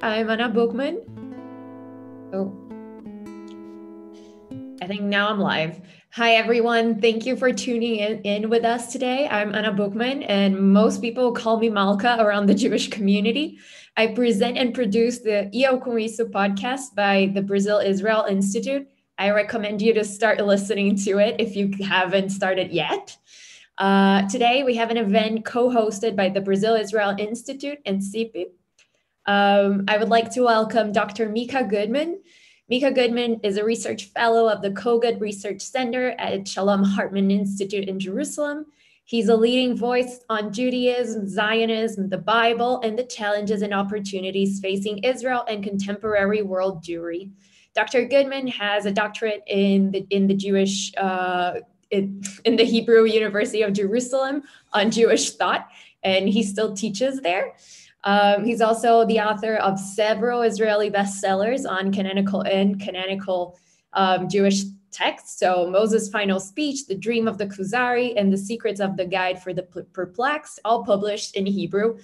I'm Anna Bookman. Oh, I think now I'm live. Hi, everyone. Thank you for tuning in with us today. I'm Anna Bookman, and most people call me Malka around the Jewish community. I present and produce the Eu Com Isso podcast by the Brazil-Israel Institute. I recommend you to start listening to it if you haven't started yet. Today, we have an event co-hosted by the Brazil-Israel Institute and CIPI. I would like to welcome Dr. Mika Goodman. Mika Goodman is a research fellow of the Kogod Research Center at Shalom Hartman Institute in Jerusalem. He's a leading voice on Judaism, Zionism, the Bible, and the challenges and opportunities facing Israel and contemporary world Jewry. Dr. Goodman has a doctorate in the Jewish in the Hebrew University of Jerusalem on Jewish thought, and he still teaches there. He's also the author of several Israeli bestsellers on canonical Jewish texts. So Moses' Final Speech, The Dream of the Kuzari, and The Secrets of the Guide for the Perplexed, all published in Hebrew.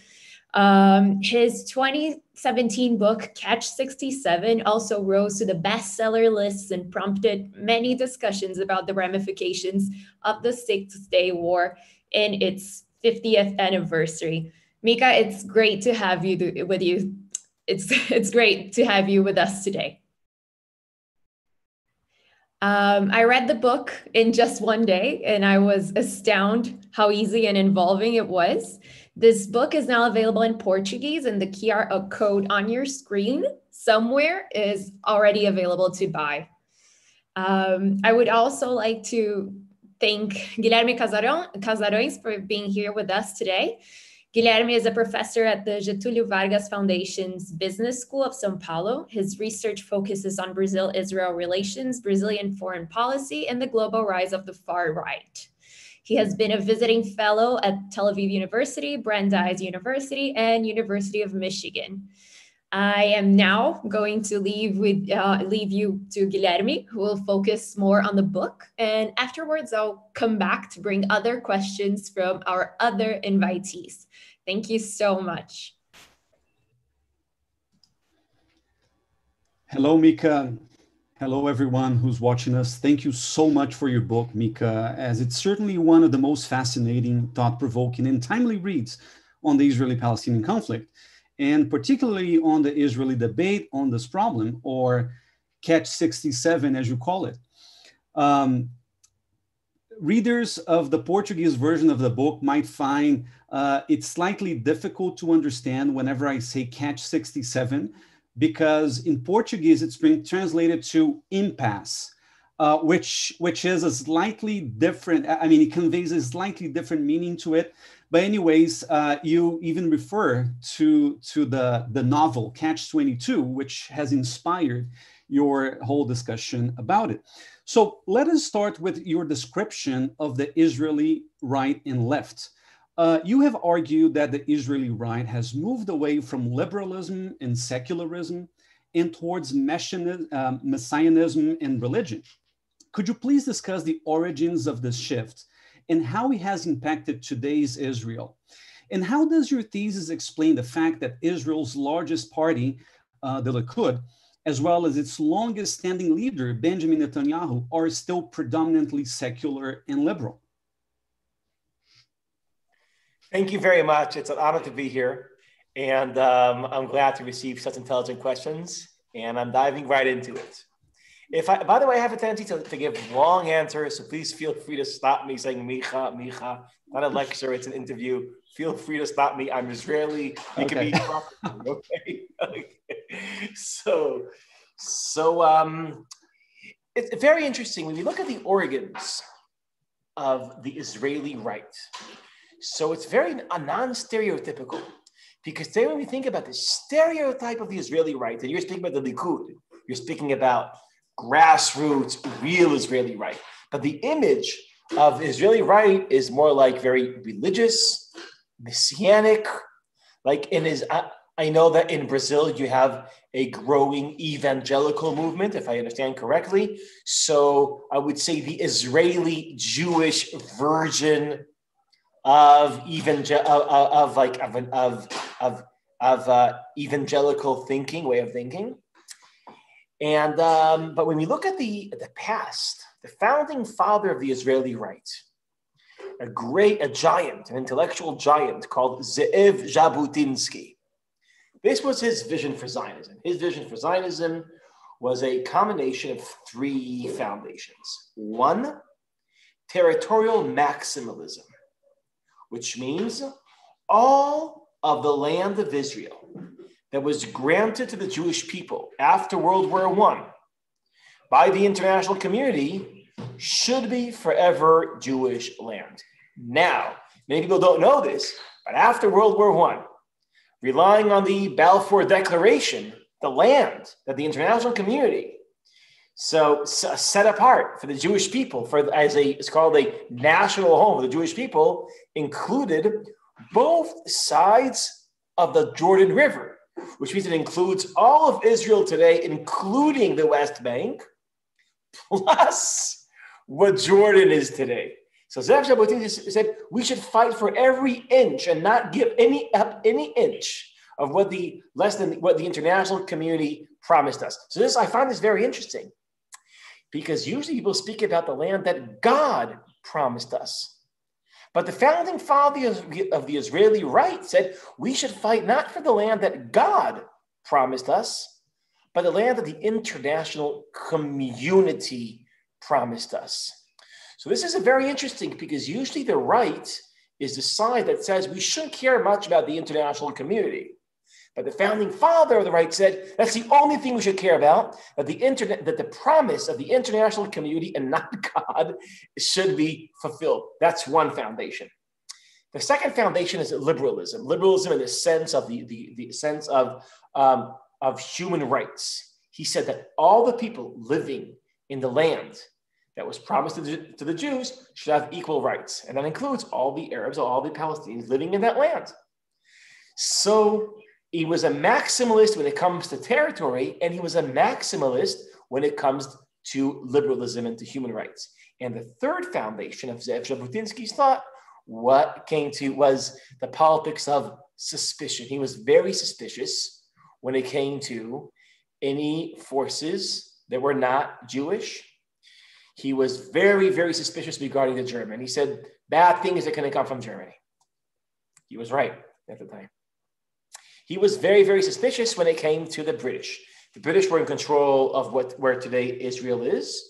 His 2017 book, Catch 67, also rose to the bestseller lists and prompted many discussions about the ramifications of the Six-Day War in its 50th anniversary. Mika, it's great to have you with you. It's great to have you with us today. I read the book in just one day, and I was astounded how easy and involving it was. This book is now available in Portuguese, and the QR code on your screen somewhere is already available to buy. I would also like to thank Guilherme Casarões for being here with us today. Guilherme is a professor at the Getúlio Vargas Foundation's Business School of São Paulo. His research focuses on Brazil-Israel relations, Brazilian foreign policy, and the global rise of the far right. He has been a visiting fellow at Tel Aviv University, Brandeis University, and University of Michigan. I am now going to leave you to Guilherme, who will focus more on the book. And afterwards, I'll come back to bring other questions from our other invitees. Thank you so much. Hello, Mika. Hello, everyone who's watching us. Thank you so much for your book, Mika, as it's certainly one of the most fascinating, thought-provoking, and timely reads on the Israeli-Palestinian conflict, and particularly on the Israeli debate on this problem, or Catch 67, as you call it. Readers of the Portuguese version of the book might find it slightly difficult to understand whenever I say Catch 67, because in Portuguese it's been translated to impasse, which is a slightly different, I mean, it conveys a slightly different meaning to it. But anyways, you even refer to the novel Catch 22, which has inspired your whole discussion about it. So let us start with your description of the Israeli right and left. You have argued that the Israeli right has moved away from liberalism and secularism and towards messianism and religion. Could you please discuss the origins of this shift and how it has impacted today's Israel? And how does your thesis explain the fact that Israel's largest party, the Likud, as well as its longest standing leader, Benjamin Netanyahu, are still predominantly secular and liberal? Thank you very much. It's an honor to be here. And I'm glad to receive such intelligent questions. And I'm diving right into it. By the way, I have a tendency to give long answers, so please feel free to stop me saying Mika. Not a lecture, it's an interview. Feel free to stop me. I'm Israeli. It can be okay. So it's very interesting when you look at the origins of the Israeli right. So it's very non-stereotypical, because today when we think about the stereotype of the Israeli right, and you're speaking about the Likud, you're speaking about grassroots, real Israeli right. But the image of Israeli right is more like very religious, messianic, like I know that in Brazil you have a growing evangelical movement, if I understand correctly. So I would say the Israeli Jewish version of evangelical thinking, way of thinking. And but when we look at the past, the founding father of the Israeli right, a giant, an intellectual giant called Ze'ev Jabotinsky. This was his vision for Zionism. His vision for Zionism was a combination of three foundations. One, territorial maximalism, which means all of the land of Israel that was granted to the Jewish people after World War I by the international community should be forever Jewish land. Now, many people don't know this, but after World War I, relying on the Balfour Declaration, the land that the international community set apart for the Jewish people, it's called a national home for the Jewish people, included both sides of the Jordan River, which means it includes all of Israel today, including the West Bank, plus what Jordan is today. So Ze'ev Jabotinsky said we should fight for every inch and not give any inch of what the international community promised us. So I find this very interesting, because usually people speak about the land that God promised us. But the founding father of the Israeli right said we should fight not for the land that God promised us, but the land that the international community promised us. So this is very interesting, because usually the right is the side that says we shouldn't care much about the international community. But the founding father of the right said that's the only thing we should care about, that the promise of the international community and not God should be fulfilled. That's one foundation. The second foundation is liberalism. Liberalism in the sense of the sense of human rights. He said that all the people living in the land that was promised to the Jews should have equal rights. And that includes all the Arabs, all the Palestinians living in that land. So he was a maximalist when it comes to territory, and he was a maximalist when it comes to liberalism and to human rights. And the third foundation of Ze'ev Jabotinsky's thought was the politics of suspicion. He was very suspicious when it came to any forces that were not Jewish. He was very, very suspicious regarding the German. He said, bad things are going to come from Germany. He was right at the time. He was very, very suspicious when it came to the British. The British were in control of where today Israel is.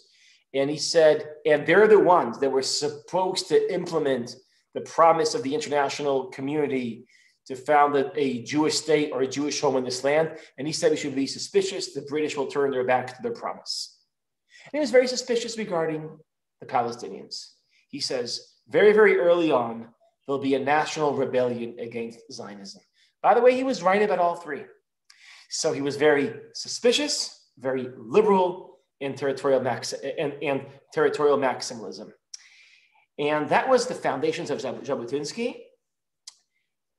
And he said, and they're the ones that were supposed to implement the promise of the international community to found a Jewish state or a Jewish home in this land. And he said we should be suspicious. The British will turn their back to their promise. And he was very suspicious regarding the Palestinians. He says, very, very early on, there'll be a national rebellion against Zionism. By the way, he was right about all three. So he was very suspicious, very liberal in territorial maximalism. And that was the foundations of Jabotinsky.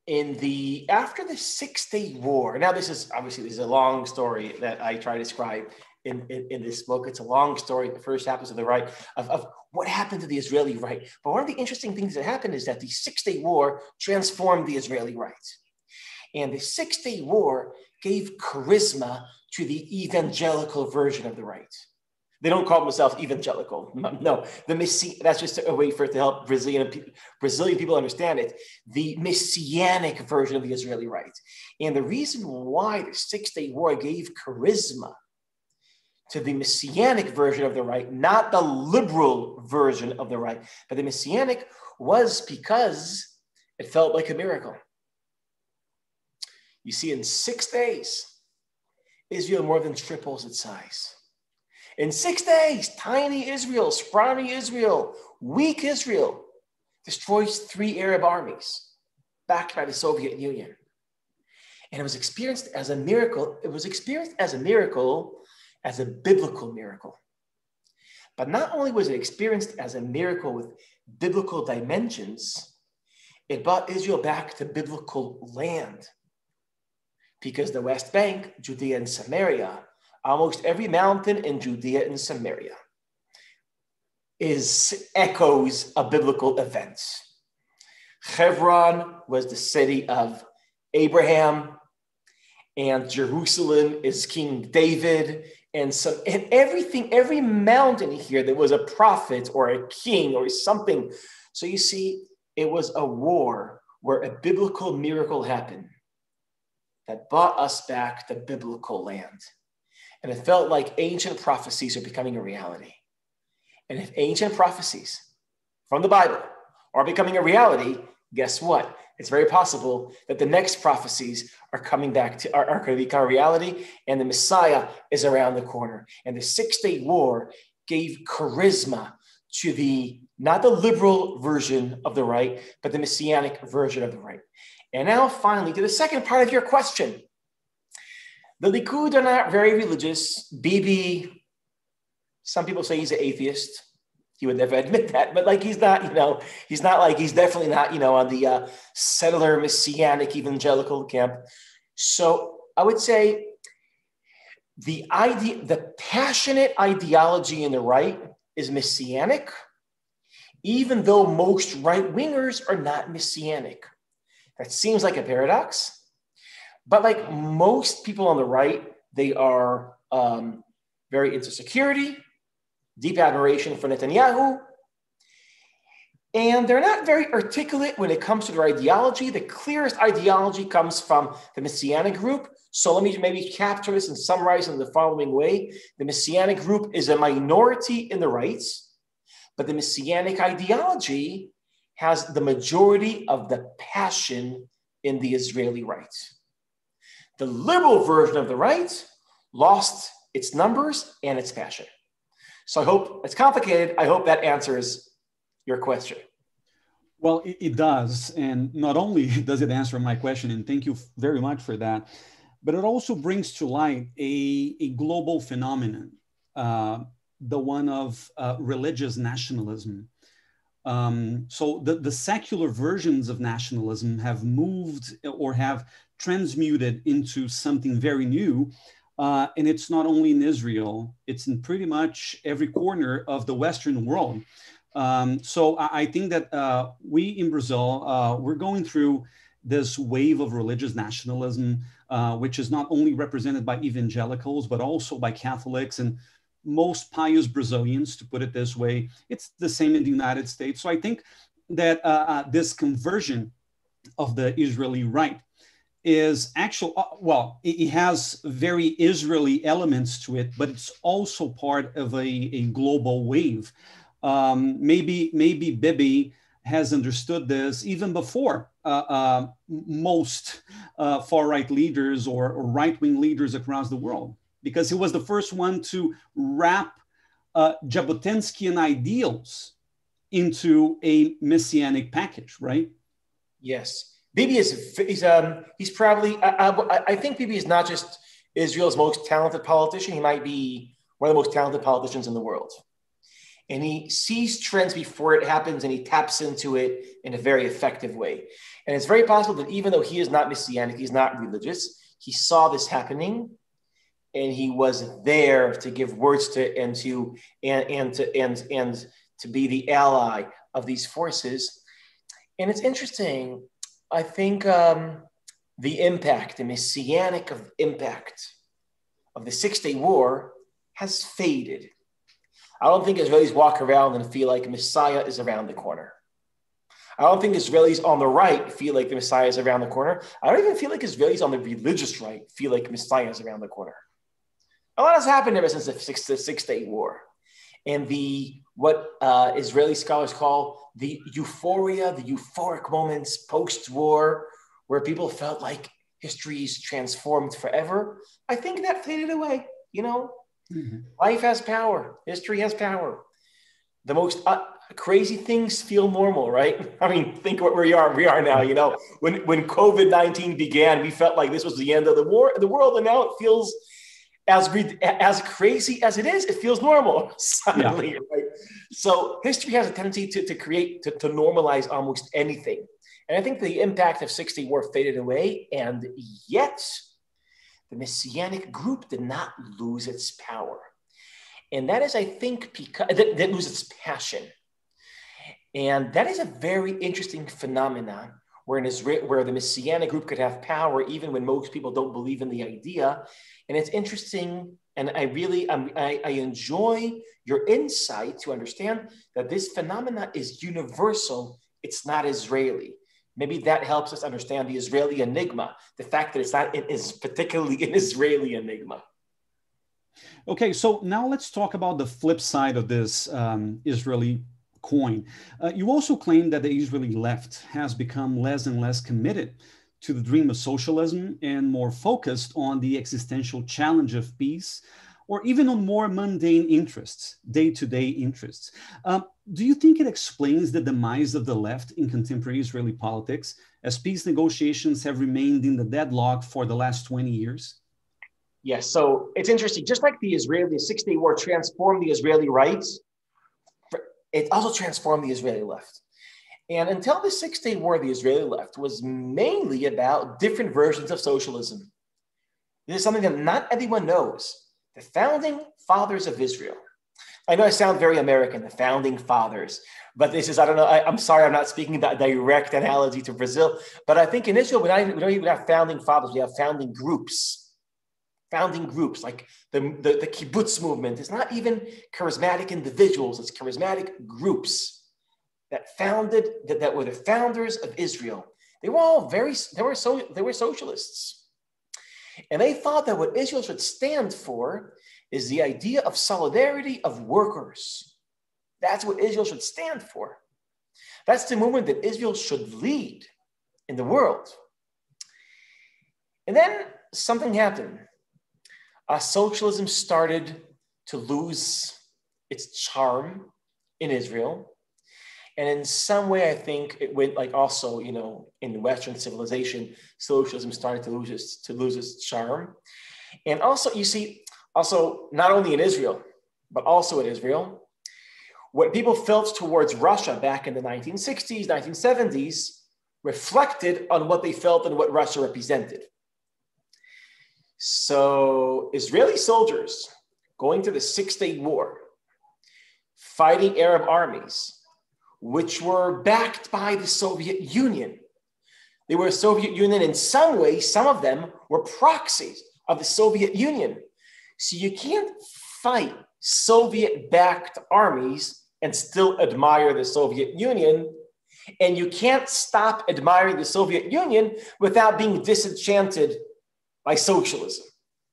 After the 6-Day War, now this is a long story that I try to describe in this book. It's a long story. The first happens of the right of what happened to the Israeli right. But one of the interesting things that happened is that the 6-Day War transformed the Israeli right. And the 6-Day War gave charisma to the evangelical version of the right. They don't call themselves evangelical. No, that's just a way for it to help Brazilian people understand it. The messianic version of the Israeli right. And the reason why the 6-Day War gave charisma to the messianic version of the right, not the liberal version of the right, but the messianic, was because it felt like a miracle. You see, in 6 days, Israel more than triples its size. In 6 days, tiny Israel, scrawny Israel, weak Israel destroys 3 Arab armies backed by the Soviet Union. And it was experienced as a miracle. It was experienced as a miracle, as a biblical miracle. But not only was it experienced as a miracle with biblical dimensions, it brought Israel back to biblical land. Because the West Bank, Judea and Samaria, almost every mountain in Judea and Samaria echoes of biblical events. Hebron was the city of Abraham, and Jerusalem is King David, and everything, every mountain here, there was a prophet or a king or something. So you see, it was a war where a biblical miracle happened that brought us back to biblical land. And it felt like ancient prophecies are becoming a reality. And if ancient prophecies from the Bible are becoming a reality, guess what? It's very possible that the next prophecies are coming back to, are going to become a reality, and the Messiah is around the corner. And the 6-Day War gave charisma to not the liberal version of the right, but the messianic version of the right. And now finally, to the second part of your question. The Likud are not very religious. Bibi, some people say he's an atheist. He would never admit that, but like he's not, he's definitely not, on the settler messianic evangelical camp. So I would say the passionate ideology in the right is messianic, even though most right-wingers are not messianic. That seems like a paradox, but like most people on the right, they are very into security, deep admiration for Netanyahu, and they're not very articulate when it comes to their ideology. The clearest ideology comes from the Messianic group. So let me maybe capture this and summarize in the following way. The Messianic group is a minority in the right, but the Messianic ideology has the majority of the passion in the Israeli right. The liberal version of the right lost its numbers and its passion. So I hope it's complicated. I hope that answers your question. Well, it does. And not only does it answer my question, and thank you very much for that, but it also brings to light a global phenomenon, the one of religious nationalism. So the secular versions of nationalism have moved or have transmuted into something very new. And it's not only in Israel, it's in pretty much every corner of the Western world. So I think that we in Brazil, we're going through this wave of religious nationalism, which is not only represented by evangelicals, but also by Catholics and most pious Brazilians, to put it this way. It's the same in the United States. So I think that this conversion of the Israeli right is actual, it has very Israeli elements to it, but it's also part of a global wave. Maybe Bibi has understood this even before most far-right leaders or right-wing leaders across the world, because he was the first one to wrap Jabotinskian ideals into a messianic package, right? Yes. Bibi he's probably, I think Bibi is not just Israel's most talented politician. He might be one of the most talented politicians in the world. And he sees trends before it happens and he taps into it in a very effective way. And it's very possible that even though he is not messianic, he's not religious, he saw this happening and he was there to give words to and to be the ally of these forces. And it's interesting. I think the messianic impact of the 6-Day War has faded. I don't think Israelis walk around and feel like Messiah is around the corner. I don't think Israelis on the right feel like the Messiah is around the corner. I don't even feel like Israelis on the religious right feel like Messiah is around the corner. A lot has happened ever since the 6-Day War. And what Israeli scholars call the euphoria, the euphoric moments post-war, where people felt like history is transformed forever, I think that faded away. Mm-hmm. Life has power. History has power. The most crazy things feel normal, right? I mean, think what we are now. When COVID-19 began, we felt like this was the end of the world, and now it feels as crazy as it is, it feels normal suddenly, yeah. Right? So history has a tendency to normalize almost anything. And I think the impact of 6-Day War faded away, and yet the Messianic group did not lose its power. And that is, I think, because that lose its passion. And that is a very interesting phenomenon where the Messianic group could have power even when most people don't believe in the idea. And it's interesting, and I enjoy your insight to understand that this phenomena is universal. It's not Israeli. Maybe that helps us understand the Israeli enigma, the fact that it's not particularly an Israeli enigma. Okay, so now let's talk about the flip side of this Israeli coin. You also claim that the Israeli left has become less and less committed to the dream of socialism and more focused on the existential challenge of peace, or even on more mundane interests, day-to-day interests. Do you think it explains the demise of the left in contemporary Israeli politics, as peace negotiations have remained in the deadlock for the last 20 years? Yes, so it's interesting. Just like the Six-Day War transformed the Israeli right, it also transformed the Israeli left. And until the Six-Day War, the Israeli left was mainly about different versions of socialism. This is something that not everyone knows. The founding fathers of Israel. I know I sound very American, the founding fathers, but this is, I don't know, I'm sorry, I'm not speaking that direct analogy to Brazil, but I think in Israel, we don't even have founding fathers, we have founding groups. Founding groups like the kibbutz movement. It's not even charismatic individuals, it's charismatic groups that were the founders of Israel. They were all they were socialists. And they thought that what Israel should stand for is the idea of solidarity of workers. That's what Israel should stand for. That's the movement that Israel should lead in the world. And then something happened. Socialism started to lose its charm in Israel. And in some way, I think it went like also, in Western civilization, socialism started to lose its charm. And also, you see, not only in Israel, but also in Israel, what people felt towards Russia back in the 1960s, 1970s, reflected on what they felt and what Russia represented. So Israeli soldiers going to the Six-Day War, fighting Arab armies, which were backed by the Soviet Union. They were a Soviet Union in some ways. Some of them were proxies of the Soviet Union. So you can't fight Soviet-backed armies and still admire the Soviet Union. And you can't stop admiring the Soviet Union without being disenchanted by socialism.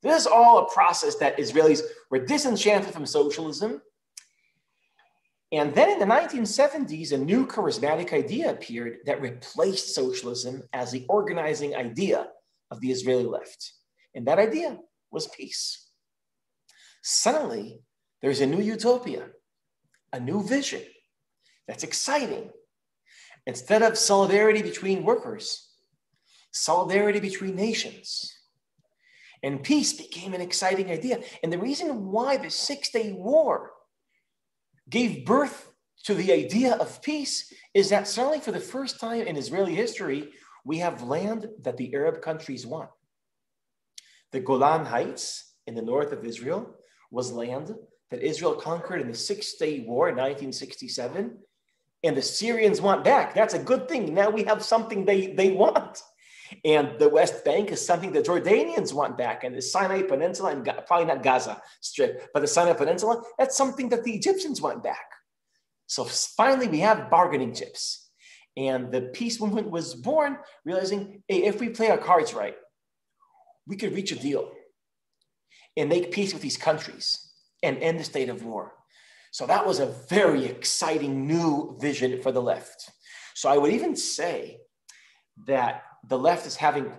This is all a process that Israelis were disenchanted from socialism. And then in the 1970s, a new charismatic idea appeared that replaced socialism as the organizing idea of the Israeli left. And that idea was peace. Suddenly, there's a new utopia, a new vision that's exciting. Instead of solidarity between workers, solidarity between nations. And peace became an exciting idea. And the reason why the Six-Day War gave birth to the idea of peace is that certainly for the first time in Israeli history, we have land that the Arab countries want. The Golan Heights in the north of Israel was land that Israel conquered in the Six-Day War in 1967. And the Syrians want back. That's a good thing. Now we have something they want. And the West Bank is something the Jordanians want back. And the Sinai Peninsula, and probably not Gaza Strip, but the Sinai Peninsula, that's something that the Egyptians want back. So finally, we have bargaining chips. And the peace movement was born, realizing, hey, if we play our cards right, we could reach a deal and make peace with these countries and end the state of war. So that was a very exciting new vision for the left. So I would even say that the left is having,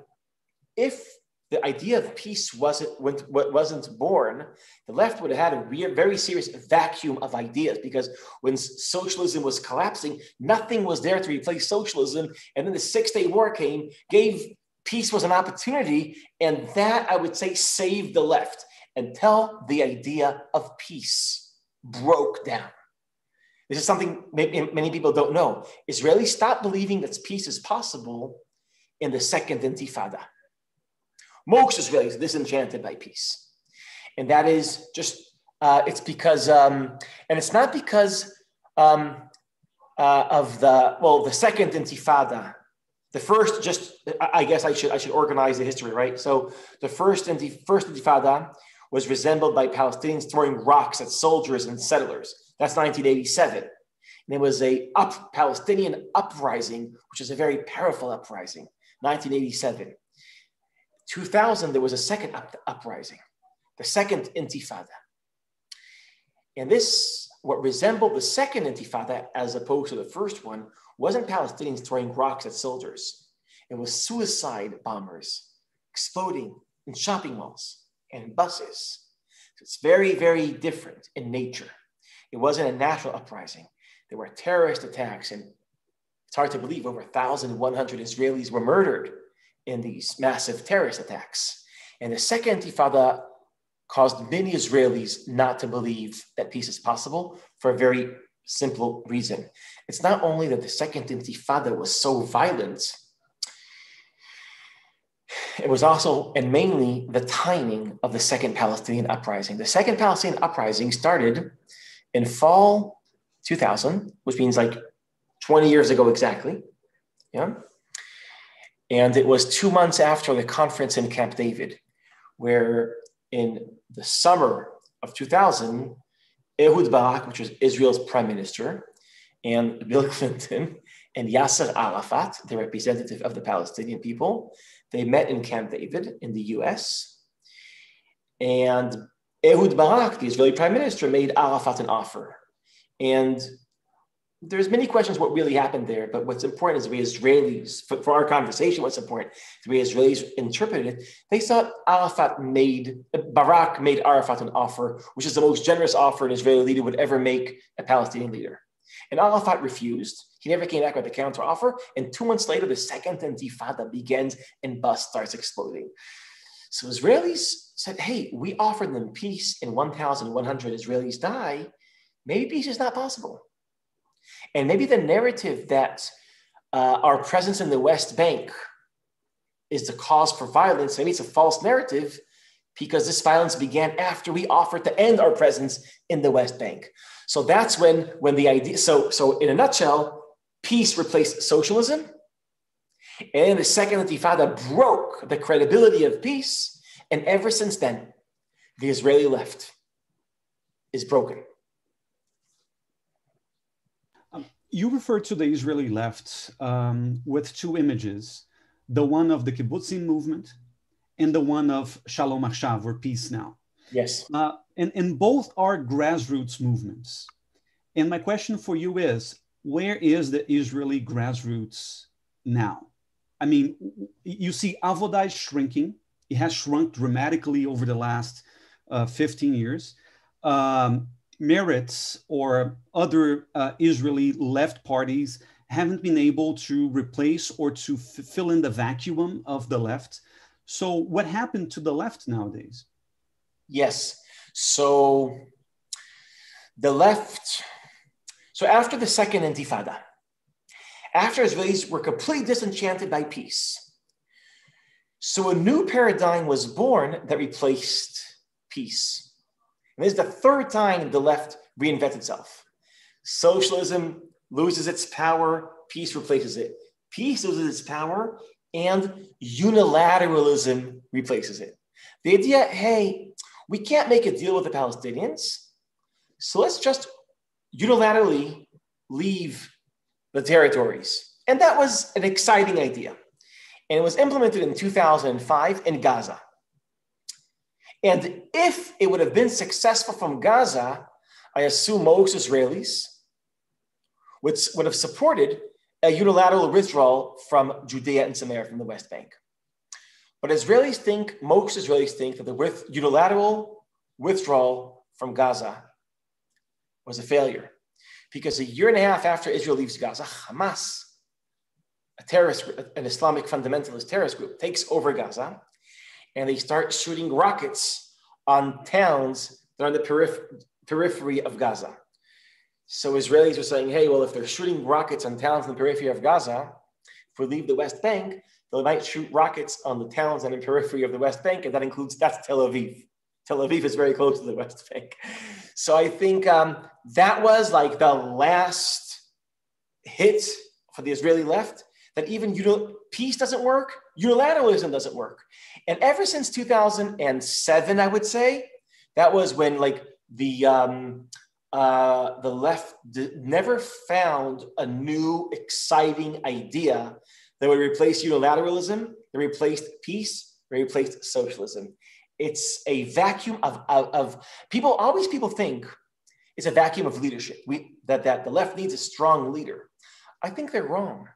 if the idea of peace wasn't born, the left would have had a very serious vacuum of ideas, because when socialism was collapsing, nothing was there to replace socialism. And then the Six-Day War came, gave peace was an opportunity, and that, I would say, saved the left until the idea of peace broke down. This is something many people don't know. Israelis stopped believing that peace is possible in the Second Intifada. Most Israelis are disenchanted by peace. And that is just, it's because, and it's not because of the Second Intifada. the first, just, I guess I should organize the history, right? So the first Intifada was resembled by Palestinians throwing rocks at soldiers and settlers. That's 1987. And it was a Palestinian uprising, which is a very powerful uprising, 1987. 2000, there was a second uprising, the second Intifada. And this, what resembled the second Intifada as opposed to the first one, wasn't Palestinians throwing rocks at soldiers. It was suicide bombers exploding in shopping malls and buses. So it's very, very different in nature. It wasn't a natural uprising. There were terrorist attacks, and it's hard to believe over 1,100 Israelis were murdered in these massive terrorist attacks. And the second Intifada caused many Israelis not to believe that peace is possible for a very simple reason. It's not only that the second Intifada was so violent, it was also, and mainly, the timing of the second Palestinian uprising. The second Palestinian uprising started in fall 2000, which means like 20 years ago exactly. Yeah. And it was 2 months after the conference in Camp David, where in the summer of 2000, Ehud Barak, which was Israel's prime minister, and Bill Clinton and Yasser Arafat, the representative of the Palestinian people, they met in Camp David in the US. And Ehud Barak, the Israeli prime minister, made Arafat an offer. And there's many questions what really happened there, but what's important is the way Israelis, for our conversation, what's important, the way Israelis interpreted it, they thought Barak made Arafat an offer, which is the most generous offer an Israeli leader would ever make a Palestinian leader. And Arafat refused. He never came back with a counter offer. And 2 months later, the second Intifada begins and bus starts exploding. So Israelis said, hey, we offered them peace and 1,100 Israelis die. Maybe peace is not possible. And maybe the narrative that our presence in the West Bank is the cause for violence, maybe it's a false narrative because this violence began after we offered to end our presence in the West Bank. So that's when the idea, so in a nutshell, peace replaced socialism. And the second Intifada broke the credibility of peace. And ever since then, the Israeli left is broken. You refer to the Israeli left with two images, the one of the kibbutzim movement and the one of Shalom Achshav, or Peace Now. Yes. And both are grassroots movements. And my question for you is, where is the Israeli grassroots now? I mean, you see Avodah is shrinking. It has shrunk dramatically over the last 15 years. Meretz or other Israeli left parties haven't been able to replace or to fill in the vacuum of the left. So what happened to the left nowadays? Yes. So the left, so after the second Intifada, after Israelis were completely disenchanted by peace, so a new paradigm was born that replaced peace. And this is the third time the left reinvents itself. Socialism loses its power, peace replaces it. Peace loses its power, and unilateralism replaces it. The idea, hey, we can't make a deal with the Palestinians, so let's just unilaterally leave the territories. And that was an exciting idea. And it was implemented in 2005 in Gaza. And if it would have been successful from Gaza, I assume most Israelis would have supported a unilateral withdrawal from Judea and Samaria, from the West Bank. But most Israelis think that the unilateral withdrawal from Gaza was a failure. Because a year and a half after Israel leaves Gaza, Hamas, an Islamic fundamentalist terrorist group, takes over Gaza, and they start shooting rockets on towns that are on the periphery of Gaza. So Israelis are saying, hey, well, if they're shooting rockets on towns in the periphery of Gaza, if we leave the West Bank, they might shoot rockets on the towns on the periphery of the West Bank, and that's Tel Aviv. Tel Aviv is very close to the West Bank. So I think that was like the last hit for the Israeli left. that even peace doesn't work, unilateralism doesn't work. And ever since 2007, I would say, that was when like the left never found a new exciting idea that would replace unilateralism, that replaced peace, that replaced socialism. It's a vacuum of people. Always people think it's a vacuum of leadership. That the left needs a strong leader. I think they're wrong.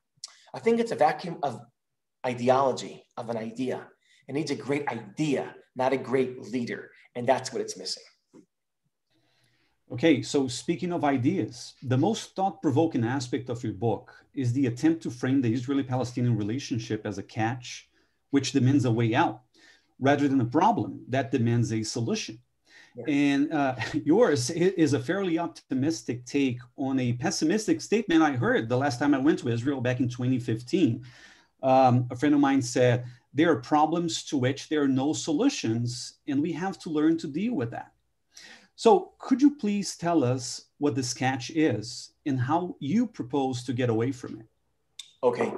I think it's a vacuum of ideology, of an idea. It needs a great idea, not a great leader. And that's what it's missing. Okay, so speaking of ideas, the most thought-provoking aspect of your book is the attempt to frame the Israeli-Palestinian relationship as a catch, which demands a way out, rather than a problem that demands a solution. Yeah. And yours is a fairly optimistic take on a pessimistic statement I heard the last time I went to Israel back in 2015. A friend of mine said, there are problems to which there are no solutions, and we have to learn to deal with that. So could you please tell us what this catch is and how you propose to get away from it? Okay.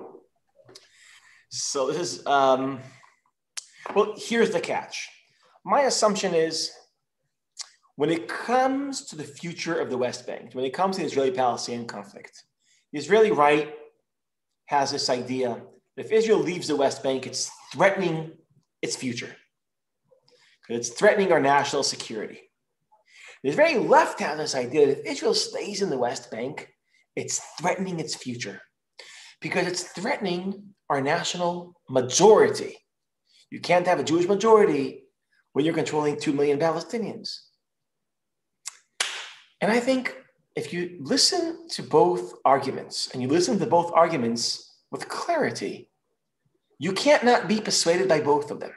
So this is, well, here's the catch. My assumption is when it comes to the future of the West Bank, when it comes to the Israeli-Palestinian conflict, the Israeli right has this idea that if Israel leaves the West Bank, it's threatening its future. It's threatening our national security. The Israeli left has this idea that if Israel stays in the West Bank, it's threatening its future because it's threatening our national majority. You can't have a Jewish majority when you're controlling 2 million Palestinians. And I think if you listen to both arguments and you listen to both arguments with clarity, you can't not be persuaded by both of them.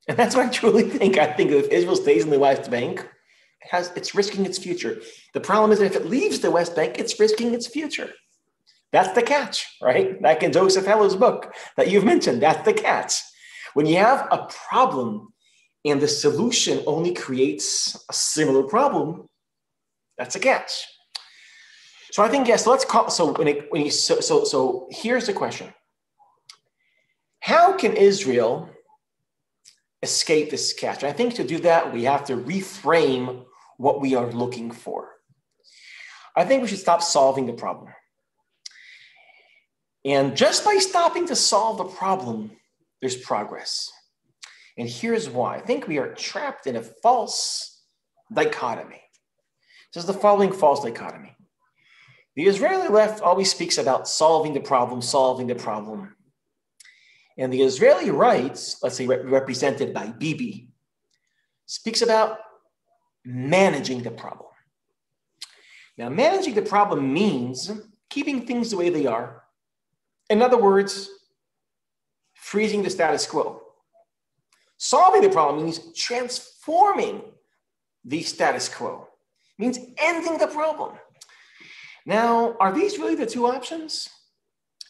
And that's what I truly think. I think if Israel stays in the West Bank, it's risking its future. The problem is that if it leaves the West Bank, it's risking its future. That's the catch, right? Like in Joseph Heller's book that you've mentioned, that's the catch. When you have a problem and the solution only creates a similar problem, that's a catch. So I think, yes, let's call, so here's the question. How can Israel escape this catch? I think to do that, we have to reframe what we are looking for. I think we should stop solving the problem. And just by stopping to solve the problem, there's progress. And here's why. I think we are trapped in a false dichotomy. This is the following false dichotomy. The Israeli left always speaks about solving the problem, solving the problem. And the Israeli right, let's say represented by Bibi, speaks about managing the problem. Now, managing the problem means keeping things the way they are. In other words, freezing the status quo. Solving the problem means transforming the status quo. It means ending the problem. Now, are these really the two options?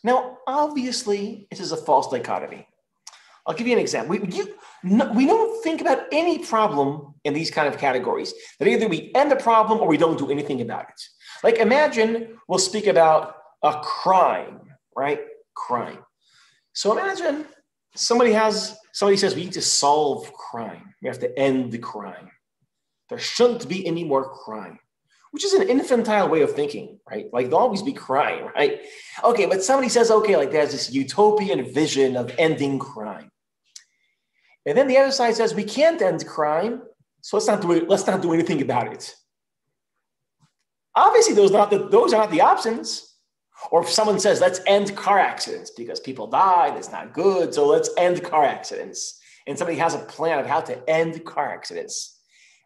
Now, obviously, this is a false dichotomy. I'll give you an example. We don't think about any problem in these kind of categories, that either we end the problem or we don't do anything about it. Like imagine we'll speak about a crime, right? Crime. So imagine somebody says we need to solve crime. We have to end the crime. There shouldn't be any more crime, which is an infantile way of thinking, right? Like there'll always be crime, right? Okay, but somebody says, okay, like there's this utopian vision of ending crime. And then the other side says, we can't end crime, so let's not do anything about it. Obviously, those are not the options. Or if someone says, let's end car accidents because people die, that's not good, so let's end car accidents. And somebody has a plan of how to end car accidents.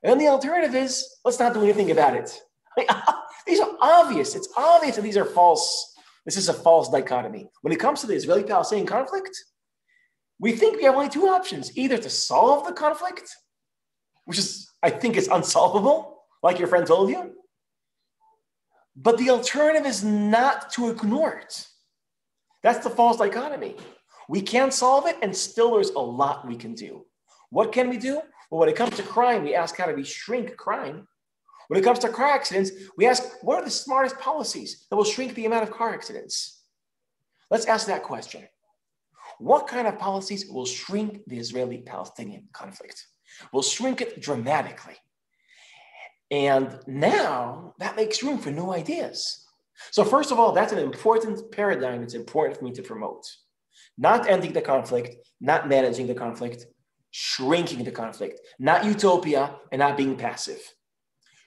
And then the alternative is, let's not do anything about it. These are obvious. It's obvious that these are false. This is a false dichotomy. When it comes to the Israeli-Palestinian conflict, we think we have only two options, either to solve the conflict, which is, I think is unsolvable, like your friend told you. But the alternative is not to ignore it. That's the false dichotomy. We can solve it, and still there's a lot we can do. What can we do? Well, when it comes to crime, we ask how do we shrink crime. When it comes to car accidents, we ask what are the smartest policies that will shrink the amount of car accidents. Let's ask that question. What kind of policies will shrink the Israeli-Palestinian conflict? Will shrink it dramatically. And now that makes room for new ideas. So first of all, that's an important paradigm that's important for me to promote. Not ending the conflict, not managing the conflict, shrinking the conflict, not utopia and not being passive.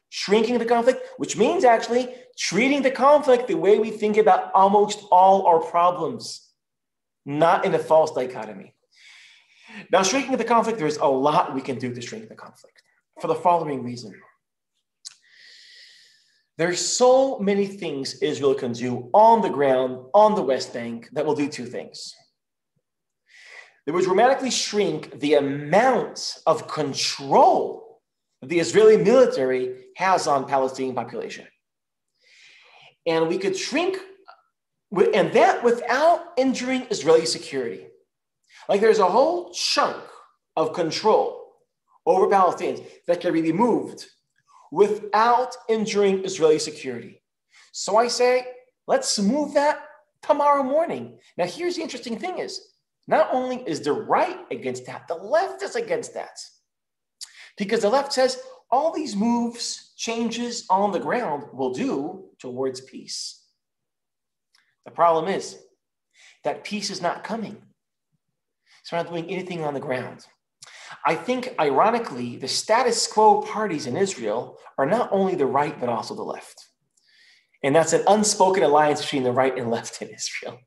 Shrinking the conflict, which means actually treating the conflict the way we think about almost all our problems, not in a false dichotomy. Now, shrinking the conflict, there's a lot we can do to shrink the conflict for the following reason. There's so many things Israel can do on the ground, on the West Bank, that will do two things. They would dramatically shrink the amount of control the Israeli military has on Palestinian population. And we could shrink, and that without injuring Israeli security. Like there's a whole chunk of control over Palestinians that can be removed without injuring Israeli security. So I say, let's move that tomorrow morning. Now, here's the interesting thing is, not only is the right against that, the left is against that. Because the left says all these moves, changes on the ground will do towards peace. The problem is that peace is not coming. So we're not doing anything on the ground. I think, ironically, the status quo parties in Israel are not only the right, but also the left. And that's an unspoken alliance between the right and left in Israel.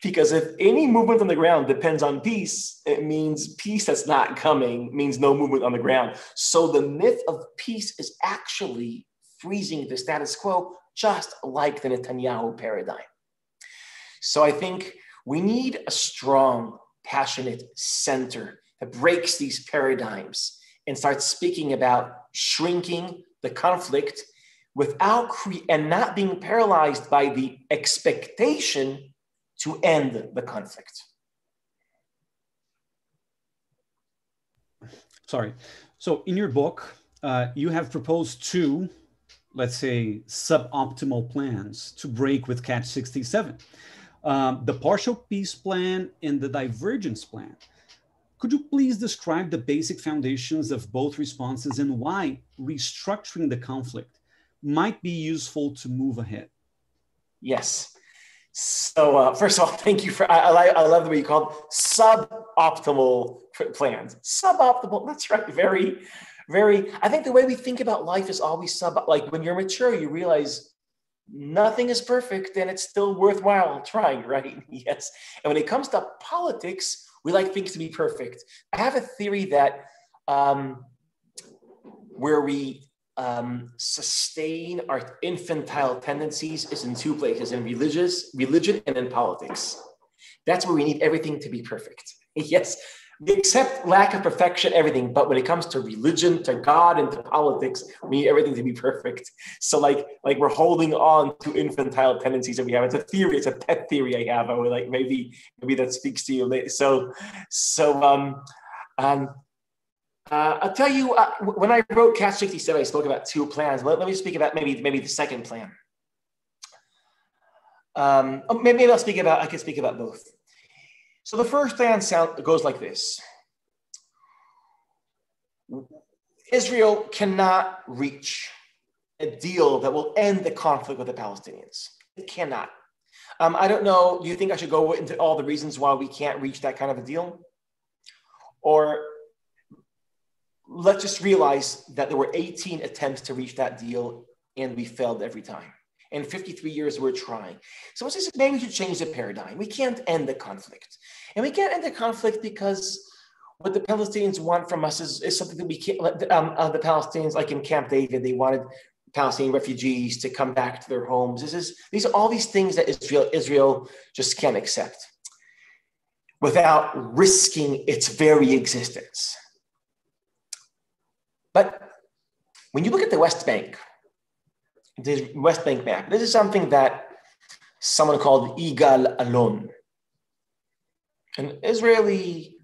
Because if any movement on the ground depends on peace, it means peace that's not coming means no movement on the ground. So the myth of peace is actually freezing the status quo, just like the Netanyahu paradigm. So I think we need a strong, passionate center that breaks these paradigms and starts speaking about shrinking the conflict without and not being paralyzed by the expectation to end the conflict. Sorry. So in your book, you have proposed two, let's say, suboptimal plans to break with Catch 67. The partial peace plan and the divergence plan. Could you please describe the basic foundations of both responses and why restructuring the conflict might be useful to move ahead? Yes. So first of all, thank you for, I love the way you called suboptimal plans. Suboptimal, that's right. Very, very, I think the way we think about life is always like when you're mature, you realize nothing is perfect and it's still worthwhile trying, right? Yes. And when it comes to politics, we like things to be perfect. I have a theory that where we sustain our infantile tendencies is in two places, in religion and in politics. That's where we need everything to be perfect. Yes, we accept lack of perfection, everything, but when it comes to religion, to God, and to politics, we need everything to be perfect. So like we're holding on to infantile tendencies that we have. It's a theory, it's a pet theory I have. I would like maybe that speaks to you. I'll tell you, when I wrote Catch 67, I spoke about two plans. Let me speak about maybe the second plan. Maybe I can speak about both. So the first plan goes like this. Israel cannot reach a deal that will end the conflict with the Palestinians. It cannot. I don't know, do you think I should go into all the reasons why we can't reach that kind of a deal? Or let's just realize that there were 18 attempts to reach that deal and we failed every time. In 53 years, we're trying. So let's just, maybe we should change the paradigm. We can't end the conflict. And we can't end the conflict because what the Palestinians want from us is something that we can't let the Palestinians, like in Camp David, they wanted Palestinian refugees to come back to their homes. These are all these things that Israel just can't accept without risking its very existence. But when you look at the West Bank, the West Bank map, this is something that someone called Yigal Allon, an Israeli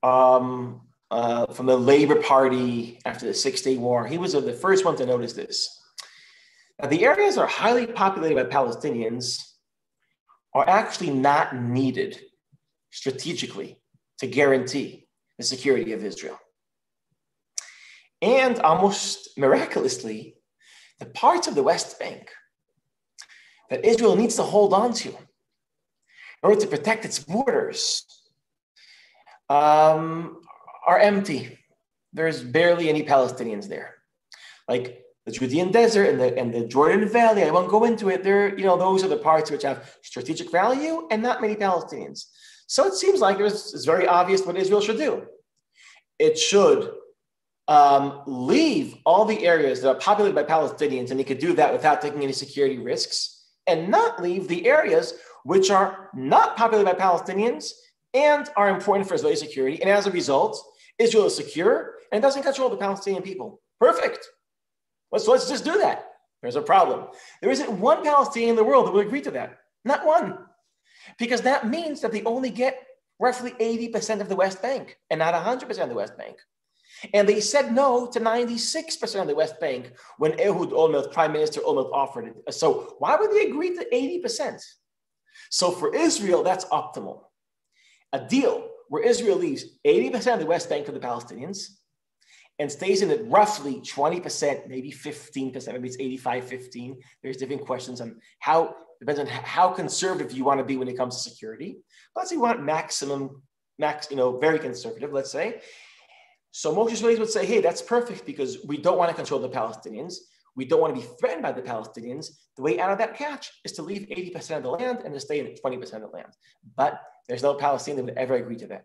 from the Labor Party after the Six-Day War. He was the first one to notice this. Now, the areas are highly populated by Palestinians are actually not needed strategically to guarantee the security of Israel. And almost miraculously, the parts of the West Bank that Israel needs to hold on to in order to protect its borders are empty. There's barely any Palestinians there. Like the Judean desert and the Jordan Valley, I won't go into it. Those are the parts which have strategic value and not many Palestinians. So it seems like it's very obvious what Israel should do. It should leave all the areas that are populated by Palestinians, and it could do that without taking any security risks, and not leave the areas which are not populated by Palestinians and are important for Israeli security. And as a result, Israel is secure and doesn't control the Palestinian people. Perfect. Let's just do that. There's a problem. There isn't one Palestinian in the world that will agree to that. Not one. Because that means that they only get roughly 80% of the West Bank and not 100% of the West Bank. And they said no to 96% of the West Bank when Ehud Olmert, Prime Minister Olmert, offered it. So why would they agree to 80%? So for Israel, that's optimal. A deal where Israel leaves 80% of the West Bank for the Palestinians and stays in it roughly 20%, maybe 15%, maybe it's 85-15. There's different questions on depends on how conservative you want to be when it comes to security. Let's say you want very conservative, let's say. So most Israelis would say, hey, that's perfect because we don't want to control the Palestinians. We don't want to be threatened by the Palestinians. The way out of that catch is to leave 80% of the land and to stay in 20% of the land. But there's no Palestinian that would ever agree to that.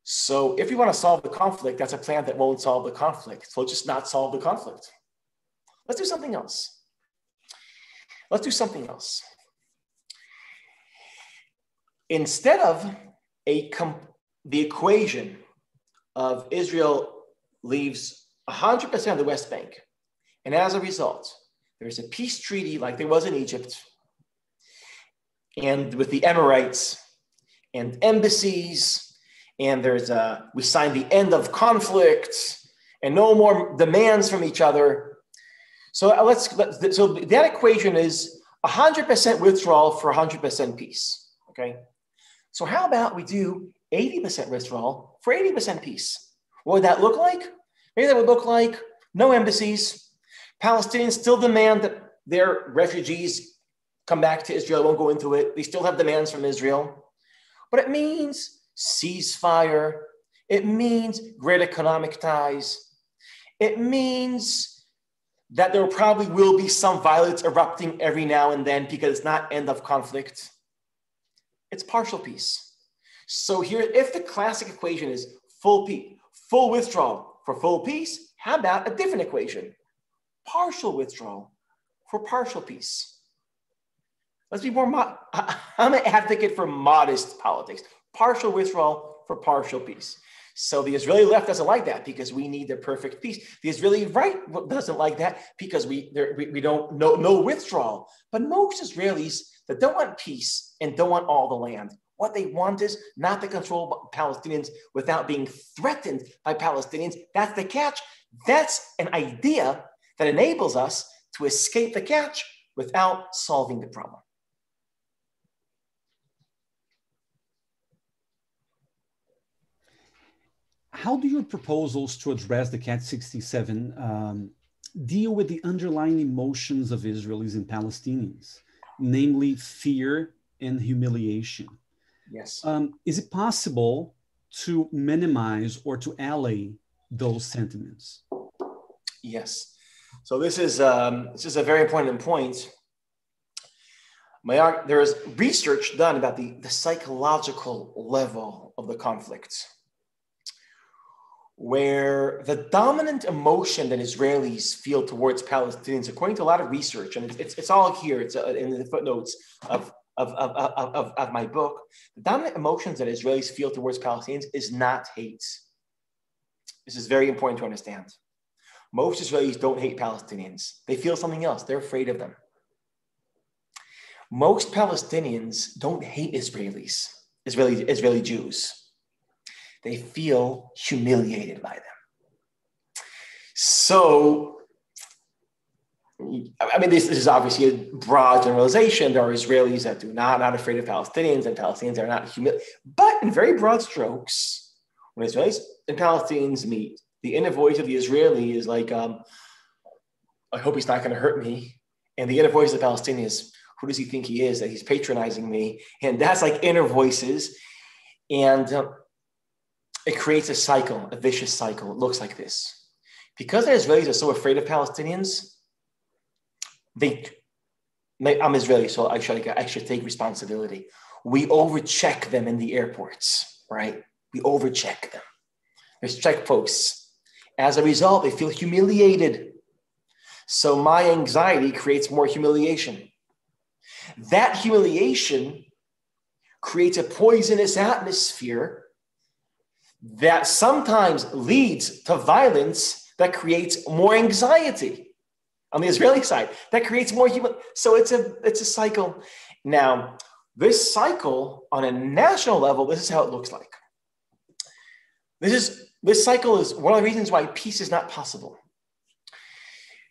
So if you want to solve the conflict, that's a plan that won't solve the conflict. So let's just not solve the conflict. Let's do something else. Instead of the equation of Israel leaves 100% of the West Bank, and as a result, there's a peace treaty like there was in Egypt, and with the Emirates and embassies, and we signed the end of conflict and no more demands from each other. So so that equation is 100% withdrawal for 100% peace. Okay. So how about we do 80% withdrawal for 80% peace? What would that look like? Maybe that would look like no embassies. Palestinians still demand that their refugees come back to Israel. I won't go into it. They still have demands from Israel. But it means ceasefire. It means great economic ties. It means that there probably will be some violence erupting every now and then because it's not end of conflict. It's partial peace. So here, if the classic equation is full withdrawal for full peace, how about a different equation? Partial withdrawal for partial peace. Let's be more, I'm an advocate for modest politics. Partial withdrawal for partial peace. So the Israeli left doesn't like that because we need the perfect peace. The Israeli right doesn't like that because we don't no withdrawal. But most Israelis that don't want peace and don't want all the land, what they want is not to control Palestinians without being threatened by Palestinians. That's the catch. That's an idea that enables us to escape the catch without solving the problem. How do your proposals to address the Catch 67 deal with the underlying emotions of Israelis and Palestinians, namely fear and humiliation? Yes. Is it possible to minimize or to allay those sentiments? Yes. So this is a very important point. There is research done about the psychological level of the conflict, where the dominant emotion that Israelis feel towards Palestinians, according to a lot of research, and it's all here, it's in the footnotes of my book, the dominant emotions that Israelis feel towards Palestinians is not hate. This is very important to understand. Most Israelis don't hate Palestinians. They feel something else. They're afraid of them. Most Palestinians don't hate Israeli Jews. They feel humiliated by them. So I mean, this is obviously a broad generalization. There are Israelis that are not afraid of Palestinians, and Palestinians are not humiliated. But in very broad strokes, when Israelis and Palestinians meet, the inner voice of the Israeli is like, I hope he's not going to hurt me. And the inner voice of the Palestinian is, who does he think he is, that he's patronizing me? And that's like inner voices. And it creates a cycle, a vicious cycle. It looks like this. Because the Israelis are so afraid of Palestinians, I'm Israeli, so I should take responsibility. We overcheck them in the airports, right? We overcheck them. There's checkposts. As a result, they feel humiliated. So my anxiety creates more humiliation. That humiliation creates a poisonous atmosphere that sometimes leads to violence that creates more anxiety. On the Israeli side, that creates more human. So it's a cycle. Now, this cycle on a national level, this is how it looks like. This cycle is one of the reasons why peace is not possible.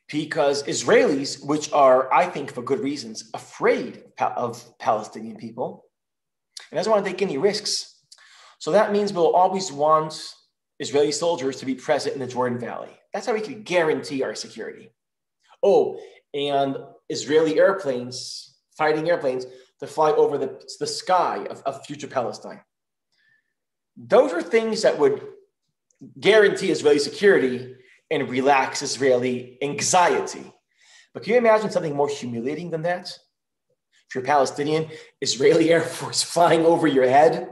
Because Israelis, which are, I think for good reasons, afraid of Palestinian people, and doesn't want to take any risks. So that means we'll always want Israeli soldiers to be present in the Jordan Valley. That's how we can guarantee our security. Oh, and Israeli airplanes, fighting airplanes, to fly over the sky of future Palestine. Those are things that would guarantee Israeli security and relax Israeli anxiety. But can you imagine something more humiliating than that? If you're Palestinian, Israeli Air Force flying over your head,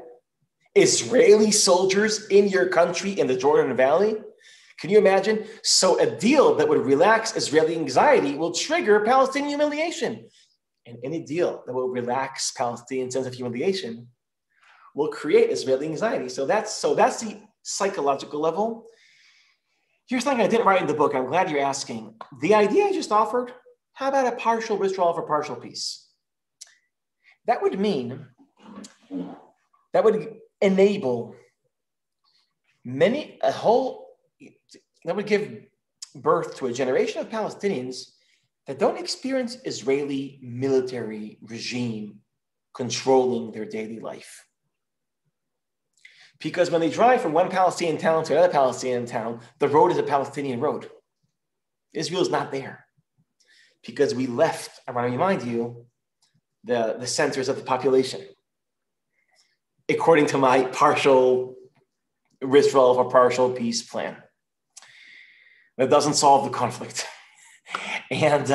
Israeli soldiers in your country in the Jordan Valley. Can you imagine? So a deal that would relax Israeli anxiety will trigger Palestinian humiliation. And any deal that will relax Palestinian sense of humiliation will create Israeli anxiety. So that's the psychological level. Here's something I didn't write in the book. I'm glad you're asking. The idea I just offered, how about a partial withdrawal for partial peace? That would mean, that would enable that would give birth to a generation of Palestinians that don't experience Israeli military regime controlling their daily life. Because when they drive from one Palestinian town to another Palestinian town, the road is a Palestinian road. Israel is not there. Because we left, I want to remind you, the centers of the population. According to my partial withdrawal of a partial peace plan. That doesn't solve the conflict. And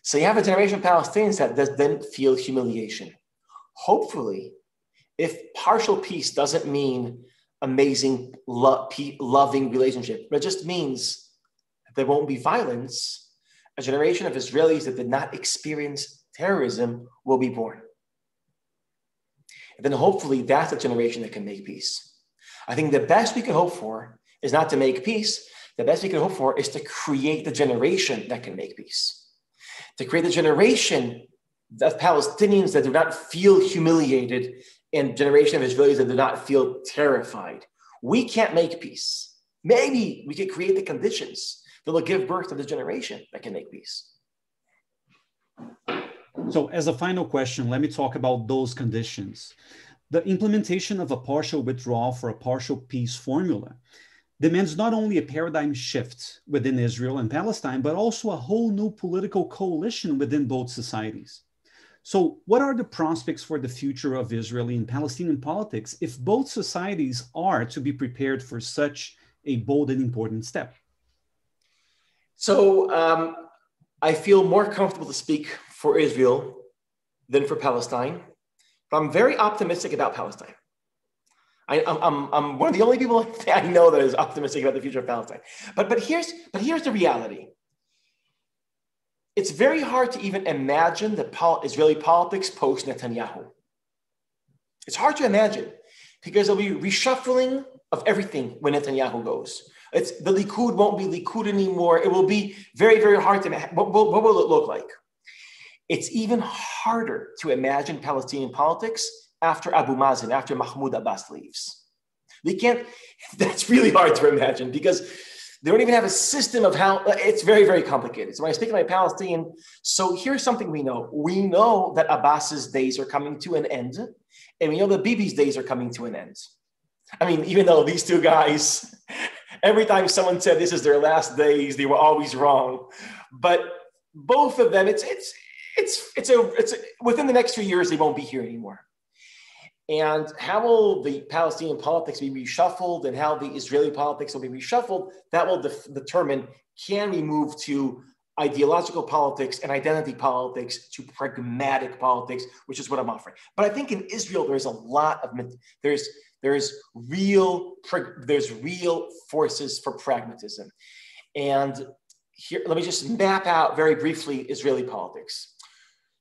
so you have a generation of Palestinians that doesn't feel humiliation. Hopefully, if partial peace doesn't mean amazing, loving relationship, but it just means that there won't be violence, a generation of Israelis that did not experience terrorism will be born. And then hopefully that's a generation that can make peace. I think the best we can hope for is not to make peace. The best we can hope for is to create the generation that can make peace. To create a generation of Palestinians that do not feel humiliated and a generation of Israelis that do not feel terrified. We can't make peace. Maybe we could create the conditions that will give birth to the generation that can make peace. So as a final question, let me talk about those conditions. The implementation of a partial withdrawal for a partial peace formula demands not only a paradigm shift within Israel and Palestine, but also a whole new political coalition within both societies. So what are the prospects for the future of Israeli and Palestinian politics if both societies are to be prepared for such a bold and important step? So I feel more comfortable to speak for Israel than for Palestine, but I'm very optimistic about Palestine. I'm one of the only people I know that is optimistic about the future of Palestine. But here's the reality. It's very hard to even imagine the Israeli politics post Netanyahu. It's hard to imagine because there'll be reshuffling of everything when Netanyahu goes. The Likud won't be Likud anymore. It will be very, very hard to imagine. What will it look like? It's even harder to imagine Palestinian politics after Abu Mazen, after Mahmoud Abbas leaves. That's really hard to imagine because They don't even have a system of how, it's very, very complicated. So when I speak to my Palestinian, so here's something we know. We know that Abbas's days are coming to an end, and we know that Bibi's days are coming to an end. I mean, even though these two guys, every time someone said this is their last days, they were always wrong. But both of them, it's within the next few years, they won't be here anymore. And how will the Palestinian politics be reshuffled and how the Israeli politics will be reshuffled, that will determine, can we move to ideological politics and identity politics to pragmatic politics, which is what I'm offering. But I think in Israel, there's a lot of, there's real forces for pragmatism. And here, let me just map out very briefly Israeli politics.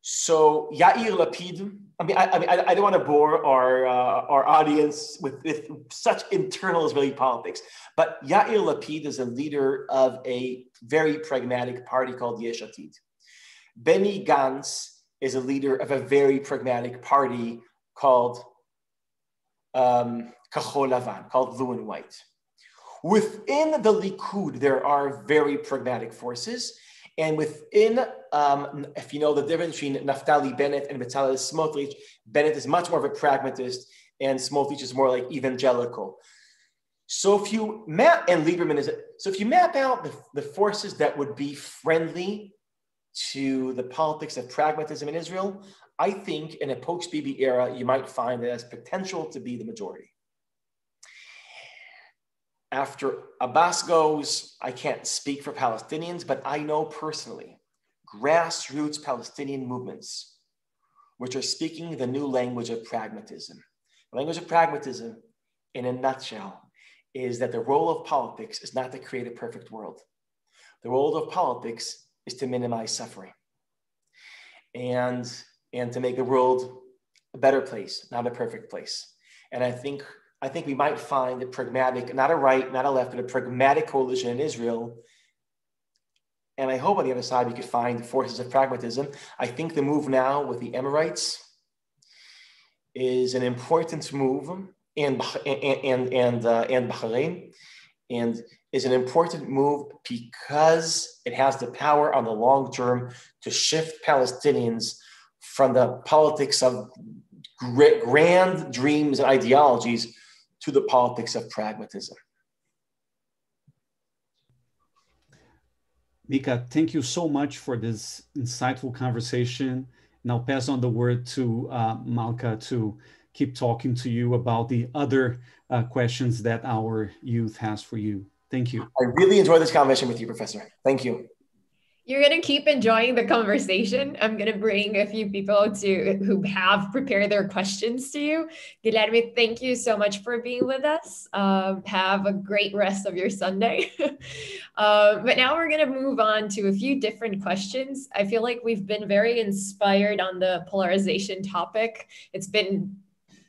So Yair Lapid, I don't want to bore our audience with such internal Israeli politics, but Yair Lapid is a leader of a very pragmatic party called Yesh Atid. Benny Gantz is a leader of a very pragmatic party called Kahol Lavan, called Blue and White. Within the Likud, there are very pragmatic forces. And within, if you know the difference between Naftali Bennett and Bezalel Smotrich, Bennett is much more of a pragmatist and Smotrich is more like evangelical. So if you map, and Lieberman is, so if you map out the forces that would be friendly to the politics of pragmatism in Israel, I think in a post-Bibi era, you might find it has potential to be the majority. After Abbas goes, I can't speak for Palestinians, but I know personally grassroots Palestinian movements which are speaking the new language of pragmatism. The language of pragmatism, in a nutshell, is that the role of politics is not to create a perfect world. The role of politics is to minimize suffering and to make the world a better place, not a perfect place. And I think we might find a pragmatic, not a right, not a left, but a pragmatic coalition in Israel. And I hope on the other side we could find forces of pragmatism. I think the move now with the Emirates is an important move, and Bahrain, and is an important move because it has the power on the long term to shift Palestinians from the politics of grand dreams and ideologies to the politics of pragmatism. Mika, thank you so much for this insightful conversation. And I'll pass on the word to Malka to keep talking to you about the other questions that our youth has for you. Thank you. I really enjoyed this conversation with you, Professor. Thank you. You're going to keep enjoying the conversation. I'm going to bring a few people who have prepared their questions to you. Guilherme, thank you so much for being with us. Have a great rest of your Sunday. But now we're going to move on to a few different questions. I feel like we've been very inspired on the polarization topic. It's been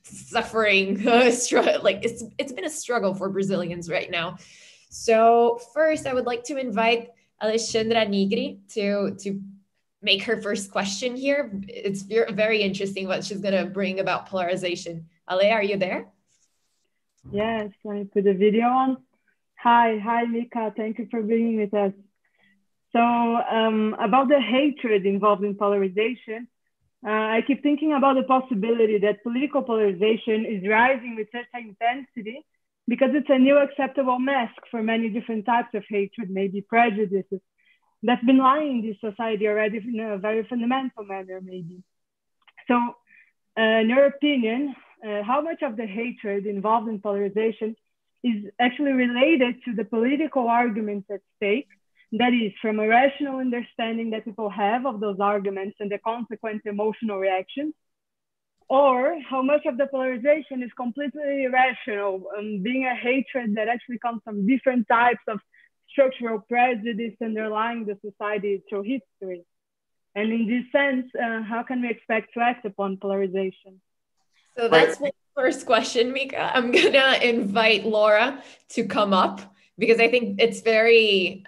suffering, like it's been a struggle for Brazilians right now. So first, I would like to invite Alexandra Nigri to make her first question here. It's very interesting what she's going to bring about polarization. Ale, are you there? Yes, I put the video on. Hi, Mika. Thank you for being with us. So about the hatred involved in polarization, I keep thinking about the possibility that political polarization is rising with such intensity because it's a new acceptable mask for many different types of hatred, maybe prejudices, that's been lying in this society already in a very fundamental manner, maybe. So in your opinion, how much of the hatred involved in polarization is actually related to the political arguments at stake, that is, from a rational understanding that people have of those arguments and the consequent emotional reactions? Or how much of the polarization is completely irrational, being a hatred that actually comes from different types of structural prejudice underlying the society through history? And in this sense, how can we expect to act upon polarization? So that's my first question, Mika. I'm going to invite Laura to come up because I think it's the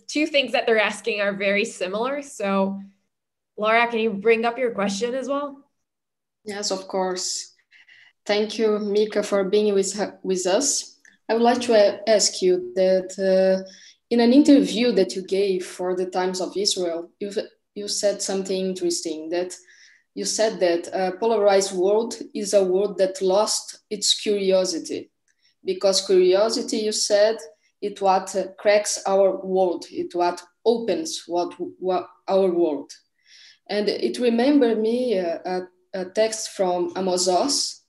two things that they're asking are very similar. So Laura, can you bring up your question as well? Yes, of course. Thank you, Mika, for being with us. I would like to ask you that in an interview that you gave for the Times of Israel, you said something interesting, that you said that a polarized world is a world that lost its curiosity, because curiosity, you said, it what cracks our world, it what opens what our world. And it remembered me a text from Amos Oz,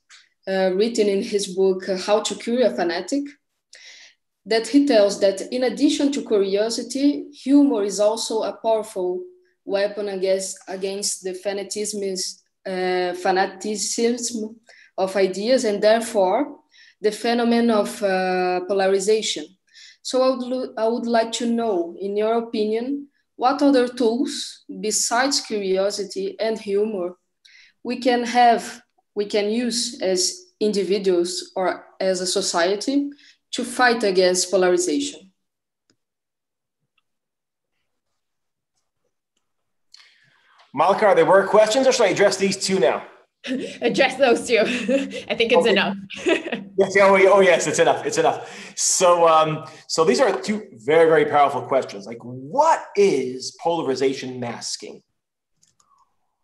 written in his book, How to Cure a Fanatic, that he tells that in addition to curiosity, humor is also a powerful weapon against the fanaticism of ideas, and therefore the phenomenon of polarization. So I would like to know, in your opinion, what other tools besides curiosity and humor we can use as individuals or as a society to fight against polarization? Malka, are there more questions, or should I address these two now? Address those two. I think it's enough. Yes, yes, it's enough. It's enough. So these are two very, very powerful questions. Like, what is polarization masking?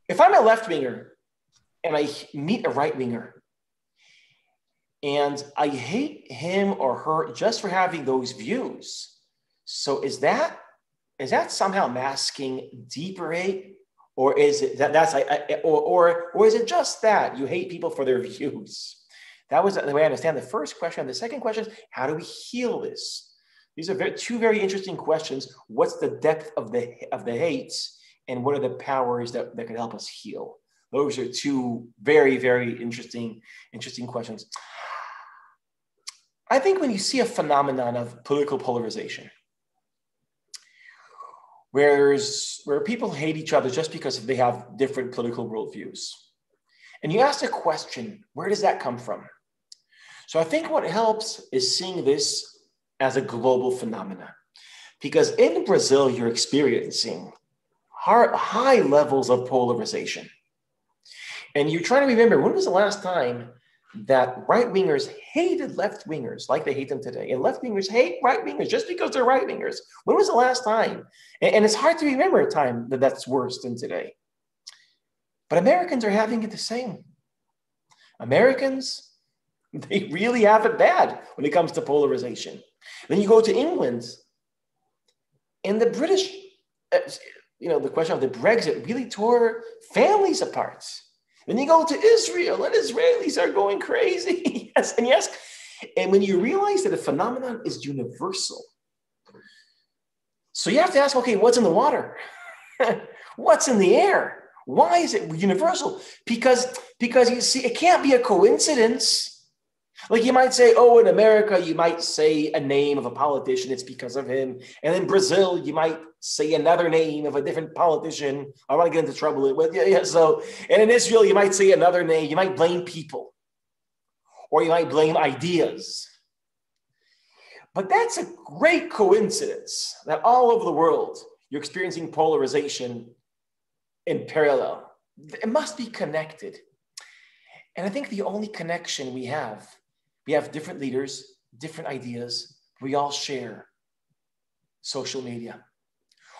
If I'm a left-winger and I meet a right-winger and I hate him or her just for having those views, so is that somehow masking deeper hate? Or is it or is it just that you hate people for their views? That was the way I understand the first question. The second question is, how do we heal this? These are two very interesting questions. What's the depth of the hates, and what are the powers that can help us heal? Those are two very, very interesting questions. I think when you see a phenomenon of political polarization, where people hate each other just because they have different political worldviews. And you ask the question, where does that come from? So I think what helps is seeing this as a global phenomenon. Because in Brazil, you're experiencing high levels of polarization. And you're trying to remember, when was the last time that right-wingers hated left-wingers like they hate them today, and left-wingers hate right-wingers just because they're right-wingers? When was the last time? And it's hard to remember a time that's worse than today. But Americans are having it the same. Americans, they really have it bad when it comes to polarization. Then you go to England, and the British, the question of the Brexit really tore families apart. Then you go to Israel, and Israelis are going crazy. Yes. And when you realize that the phenomenon is universal, so you have to ask, okay, what's in the water? What's in the air? Why is it universal? Because you see, it can't be a coincidence. Like you might say, oh, in America, you might say a name of a politician, it's because of him. And in Brazil, you might say another name of a different politician. I want to get into trouble with. So, and in Israel, you might say another name. You might blame people, or you might blame ideas. But that's a great coincidence that all over the world, you're experiencing polarization in parallel. It must be connected. And I think the only connection we have different leaders, different ideas. We all share social media,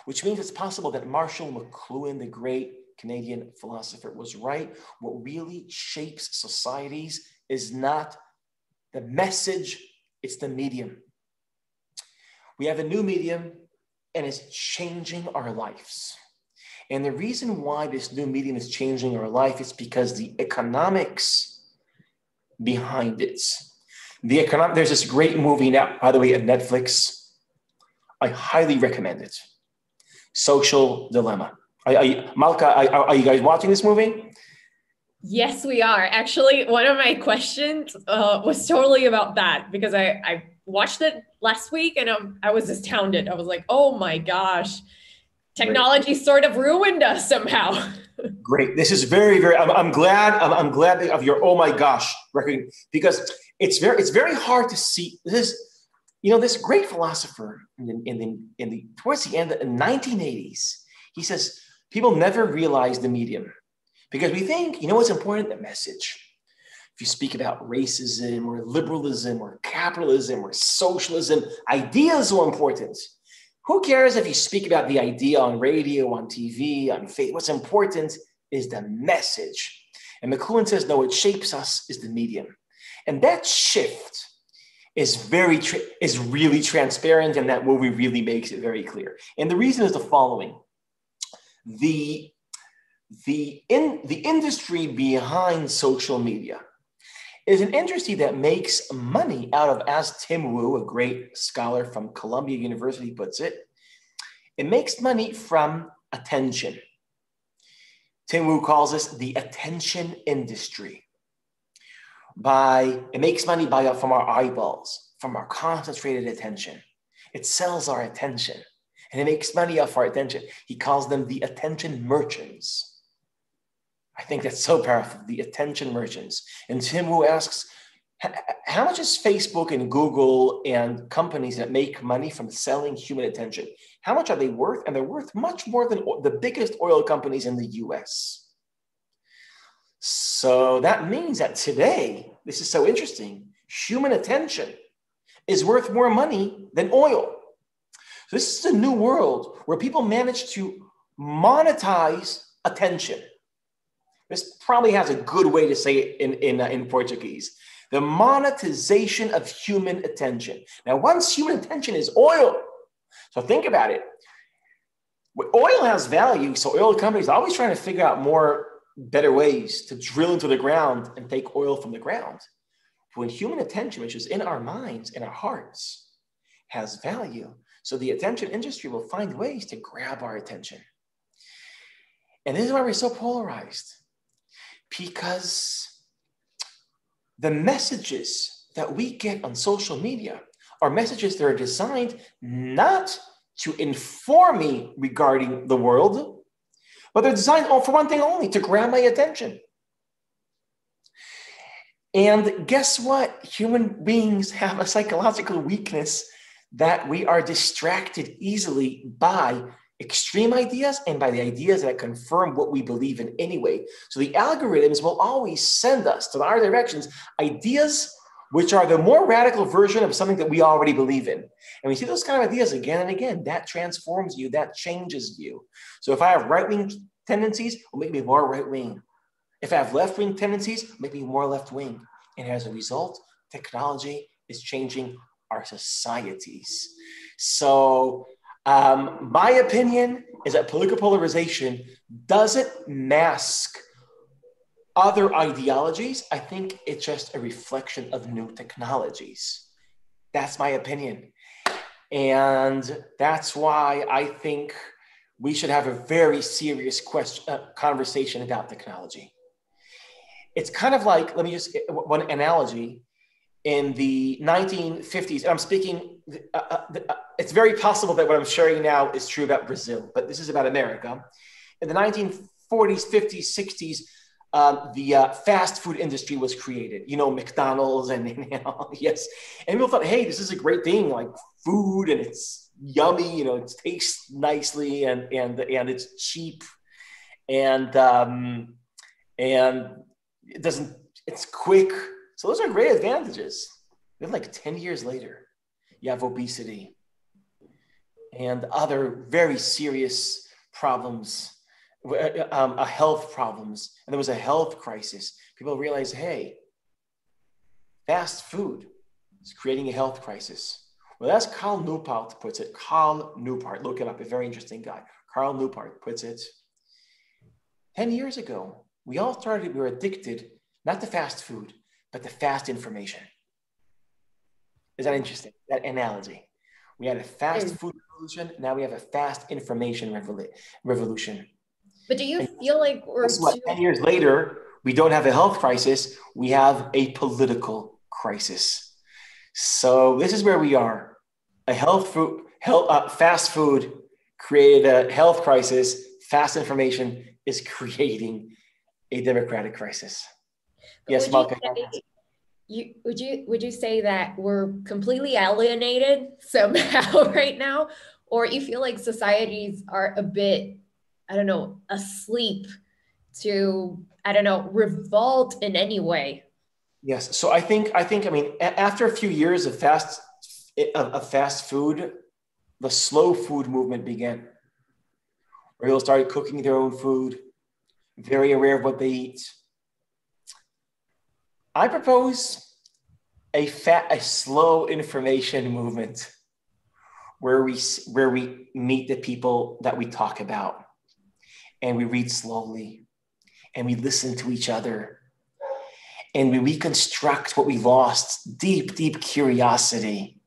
which means it's possible that Marshall McLuhan, the great Canadian philosopher, was right. What really shapes societies is not the message, it's the medium. We have a new medium, and it's changing our lives. And the reason why this new medium is changing our life is because the economics behind it. There's this great movie now, by the way, at Netflix. I highly recommend it. Social Dilemma. Malka, are you guys watching this movie? Yes, we are. Actually, one of my questions was totally about that, because I watched it last week and I was astounded. I was like, oh my gosh, technology sort of ruined us somehow. Great. This is very, very, I'm glad of your, oh my gosh, record, because it's very hard to see this. This great philosopher towards the end of the 1980s, he says, people never realize the medium, because we think, what's important? The message. if you speak about racism or liberalism or capitalism or socialism, ideas are important. Who cares if you speak about the idea on radio, on TV, on Facebook? What's important is the message. And McLuhan says, no, what shapes us is the medium. And that shift is really transparent, and that movie really makes it very clear. And the reason is the following. The industry behind social media is an industry that makes money out of, as Tim Wu, a great scholar from Columbia University, puts it, it makes money from attention. Tim Wu calls this the attention industry. It makes money from our eyeballs, from our concentrated attention. It sells our attention, and it makes money off our attention. He calls them the attention merchants. I think that's so powerful, the attention merchants. And Tim Wu asks, how much is Facebook and Google and companies that make money from selling human attention? How much are they worth? And they're worth much more than the biggest oil companies in the US. So that means that today, this is so interesting, human attention is worth more money than oil. So this is a new world where people manage to monetize attention. This probably has a good way to say it in Portuguese. The monetization of human attention. Now, once human attention is oil, so think about it. Oil has value, so oil companies are always trying to figure out better ways to drill into the ground and take oil from the ground. When human attention, which is in our minds, in our hearts, has value, so the attention industry will find ways to grab our attention. And this is why we're so polarized. Because the messages that we get on social media are messages that are designed not to inform me regarding the world, but they're designed for one thing only, to grab my attention. And guess what? Human beings have a psychological weakness that we are distracted easily by extreme ideas and by the ideas that confirm what we believe in anyway. So the algorithms will always send us to our directions ideas which are the more radical version of something that we already believe in. And we see those kind of ideas again and again. That transforms you, that changes you. So if I have right-wing tendencies, it'll make me more right-wing. If I have left-wing tendencies, it'll make me more left-wing. And as a result, technology is changing our societies. So my opinion is that political polarization doesn't mask other ideologies. I think it's just a reflection of new technologies. That's my opinion. And that's why I think we should have a very serious conversation about technology. It's kind of like, let me just, one analogy. In the 1950s, and I'm speaking, it's very possible that what I'm sharing now is true about Brazil, but this is about America. In the 1940s, 50s, 60s, the fast food industry was created. You know, McDonald's and yes. And people thought, hey, this is a great thing, like food, and it's yummy, it tastes nicely, and it's cheap, and it doesn't, it's quick. So those are great advantages. Then like 10 years later, you have obesity and other very serious problems, health problems. And there was a health crisis. People realized, hey, fast food is creating a health crisis. Well, as Carl Neupart puts it, Carl Neupart, look it up, a very interesting guy. Carl Neupart puts it, 10 years ago, we were addicted, not to fast food, but the fast information. Is that interesting? That analogy. We had a fast food revolution. Now we have a fast information revolution. But do you feel like we're 10 years later, we don't have a health crisis. We have a political crisis. So this is where we are. Fast food created a health crisis. Fast information is creating a democratic crisis. Yes, Malka. Would you say that we're completely alienated somehow right now, or you feel like societies are a bit, asleep to, revolt in any way? Yes. So I mean, after a few years of fast food, the slow food movement began, where people started cooking their own food, very aware of what they eat. I propose a slow information movement where we meet the people that we talk about, and we read slowly, and we listen to each other, and we reconstruct what we lost, deep curiosity.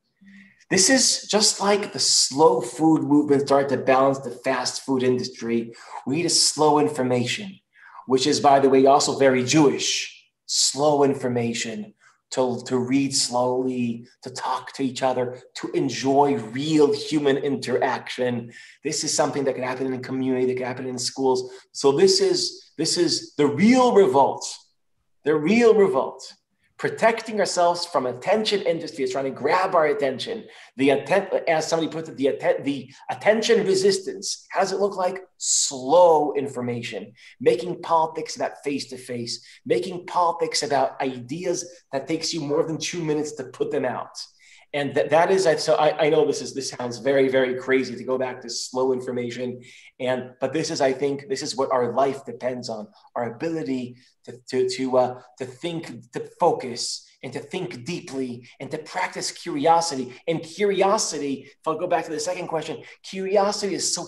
This is just like the slow food movement started to balance the fast food industry. We need a slow information, which is, by the way, also very Jewish. Slow information, to read slowly, to talk to each other, to enjoy real human interaction. This is something that can happen in a community, that can happen in schools. So this is the real revolt. The real revolt. Protecting ourselves from attention industry is trying to grab our attention. As somebody put it, the attention resistance. How does it look like? Slow information, making politics about face-to-face, making politics about ideas that takes you more than 2 minutes to put them out. And that is, so I know this sounds very, very crazy to go back to slow information. But this is, I think, this is what our life depends on, our ability to think, to focus, and to think deeply, and to practice curiosity. And curiosity, if I'll go back to the second question, curiosity is so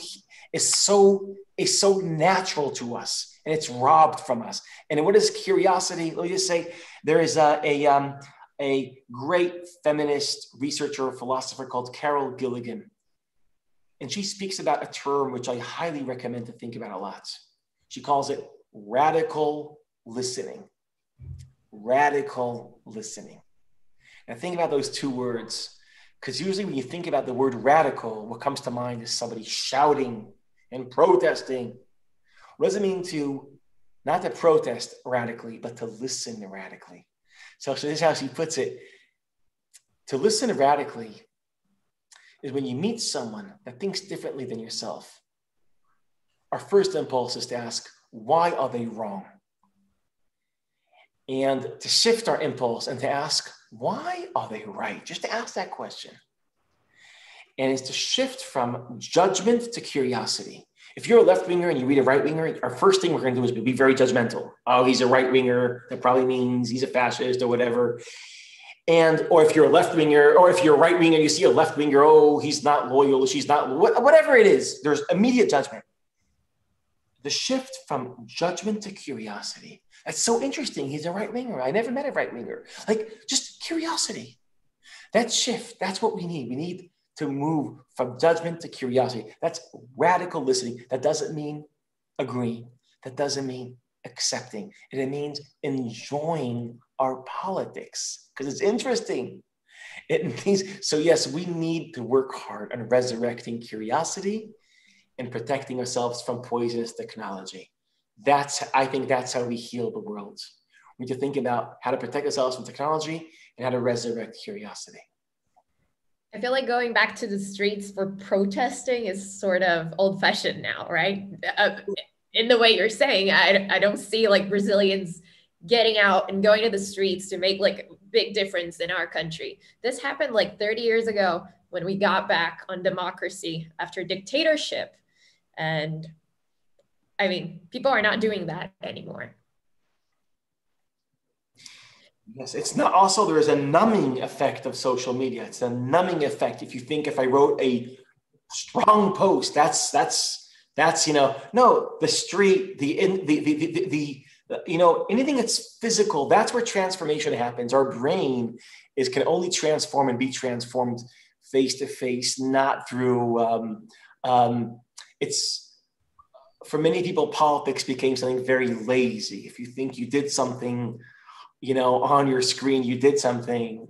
natural to us, and it's robbed from us. And what is curiosity? Let me just say, there is a great feminist researcher, philosopher called Carol Gilligan. And she speaks about a term which I highly recommend to think about a lot. She calls it radical listening. Radical listening. Now think about those two words, because usually when you think about the word radical, what comes to mind is somebody shouting and protesting. What does it mean not to protest radically, but to listen radically? So this is how she puts it. To listen radically is when you meet someone that thinks differently than yourself. Our first impulse is to ask, why are they wrong? And to shift our impulse and to ask, why are they right? Just to ask that question. And it's to shift from judgment to curiosity. If you're a left-winger and you read a right-winger, our first thing we're going to do is be very judgmental. Oh, he's a right-winger. That probably means he's a fascist or whatever. Or if you're a left-winger, or if you're a right-winger, you see a left-winger, oh, he's not loyal, she's not, whatever it is, there's immediate judgment. The shift from judgment to curiosity. That's so interesting. He's a right-winger. I never met a right-winger. Like, just curiosity. That shift, that's what we need. We need to move from judgment to curiosity. That's radical listening. That doesn't mean agreeing. That doesn't mean accepting. It means enjoying our politics, because it's interesting. It means, so yes, we need to work hard on resurrecting curiosity and protecting ourselves from poisonous technology. I think that's how we heal the world. We need to think about how to protect ourselves from technology and how to resurrect curiosity. I feel like going back to the streets for protesting is sort of old-fashioned now, right? In the way you're saying, I don't see like Brazilians getting out and going to the streets to make like a big difference in our country. This happened like 30 years ago when we got back on democracy after dictatorship. And I mean, people are not doing that anymore. Yes, it's not. Also, there is a numbing effect of social media. It's a numbing effect. If I wrote a strong post, that's no, the street, anything that's physical, that's where transformation happens. Our brain can only transform and be transformed face to face, not through. For many people, politics became something very lazy. If you think you did something, on your screen, you did something.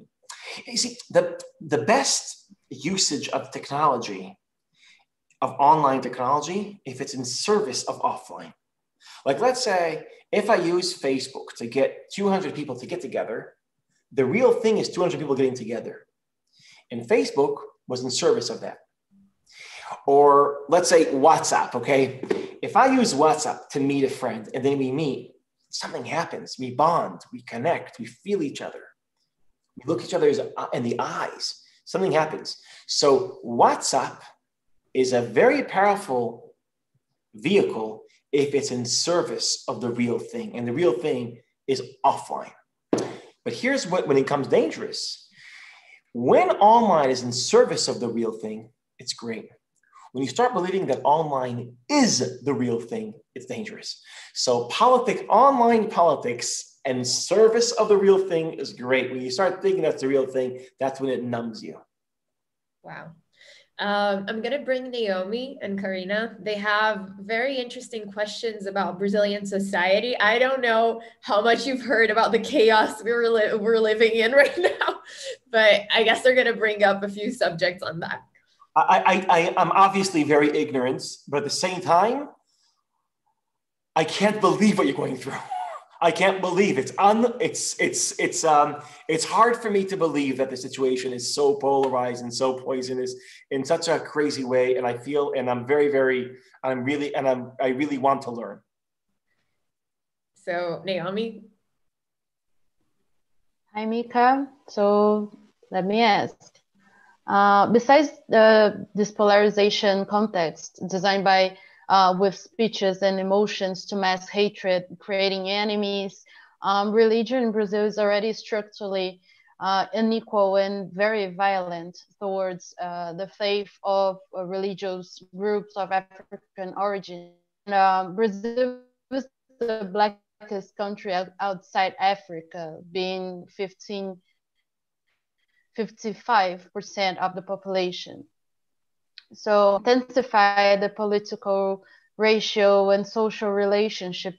You see, the best usage of technology, of online technology, if it's in service of offline. Like, let's say if I use Facebook to get 200 people to get together, the real thing is 200 people getting together. And Facebook was in service of that. Or let's say WhatsApp, okay? If I use WhatsApp to meet a friend and then we meet, something happens. We bond, we connect, we feel each other. We look each other in the eyes. Something happens. So WhatsApp is a very powerful vehicle if it's in service of the real thing. And the real thing is offline. But here's when it becomes dangerous. When online is in service of the real thing, it's great. When you start believing that online is the real thing, it's dangerous. So online politics and service of the real thing is great. When you start thinking that's the real thing, that's when it numbs you. Wow. I'm going to bring Naomi and Karina. They have very interesting questions about Brazilian society. I don't know how much you've heard about the chaos we're living in right now, but I guess they're going to bring up a few subjects on that. I'm obviously very ignorant, but at the same time, I can't believe what you're going through. I can't believe it's hard for me to believe that the situation is so polarized and so poisonous in such a crazy way. And I feel, and I really want to learn. So Naomi. Hi, Mika. So let me ask. Besides this polarization context designed by with speeches and emotions to mass hatred, creating enemies, religion in Brazil is already structurally unequal and very violent towards the faith of religious groups of African origin. Brazil is the blackest country outside Africa, being 55% of the population. So intensify the political, racial, and social relationship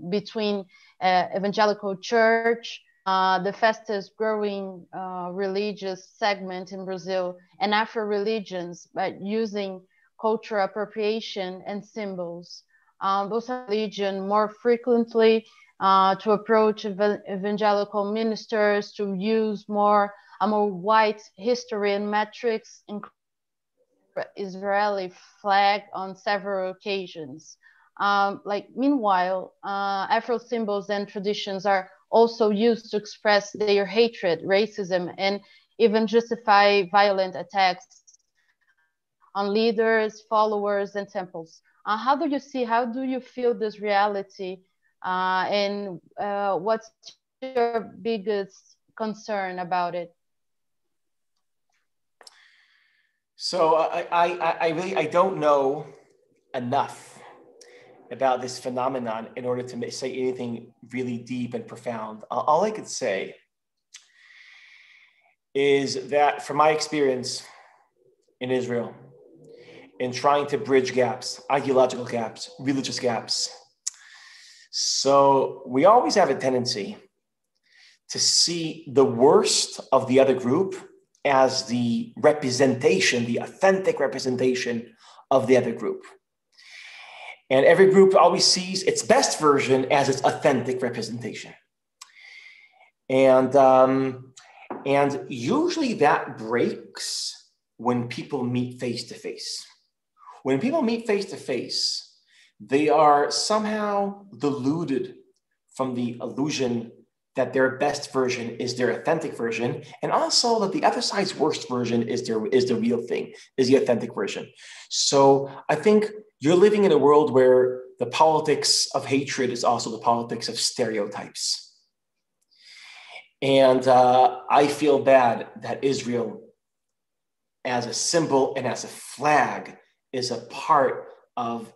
between evangelical church, the fastest growing religious segment in Brazil, and Afro religions, but using cultural appropriation and symbols. Those religion more frequently to approach evangelical ministers to use more white history and metrics, Israeli flag on several occasions. Meanwhile, Afro symbols and traditions are also used to express their hatred, racism, and even justify violent attacks on leaders, followers, and temples. How do you feel this reality, and what's your biggest concern about it? So I don't know enough about this phenomenon in order to say anything really deep and profound. All I could say is that from my experience in Israel, in trying to bridge gaps, ideological gaps, religious gaps, so we always have a tendency to see the worst of the other group as the representation, the authentic representation of the other group. And every group always sees its best version as its authentic representation. And usually that breaks when people meet face to face. When people meet face to face, they are somehow deluded from the illusion that their best version is their authentic version, and also that the other side's worst version is the real thing, is the authentic version. So I think you're living in a world where the politics of hatred is also the politics of stereotypes. And I feel bad that Israel, as a symbol and as a flag, is a part of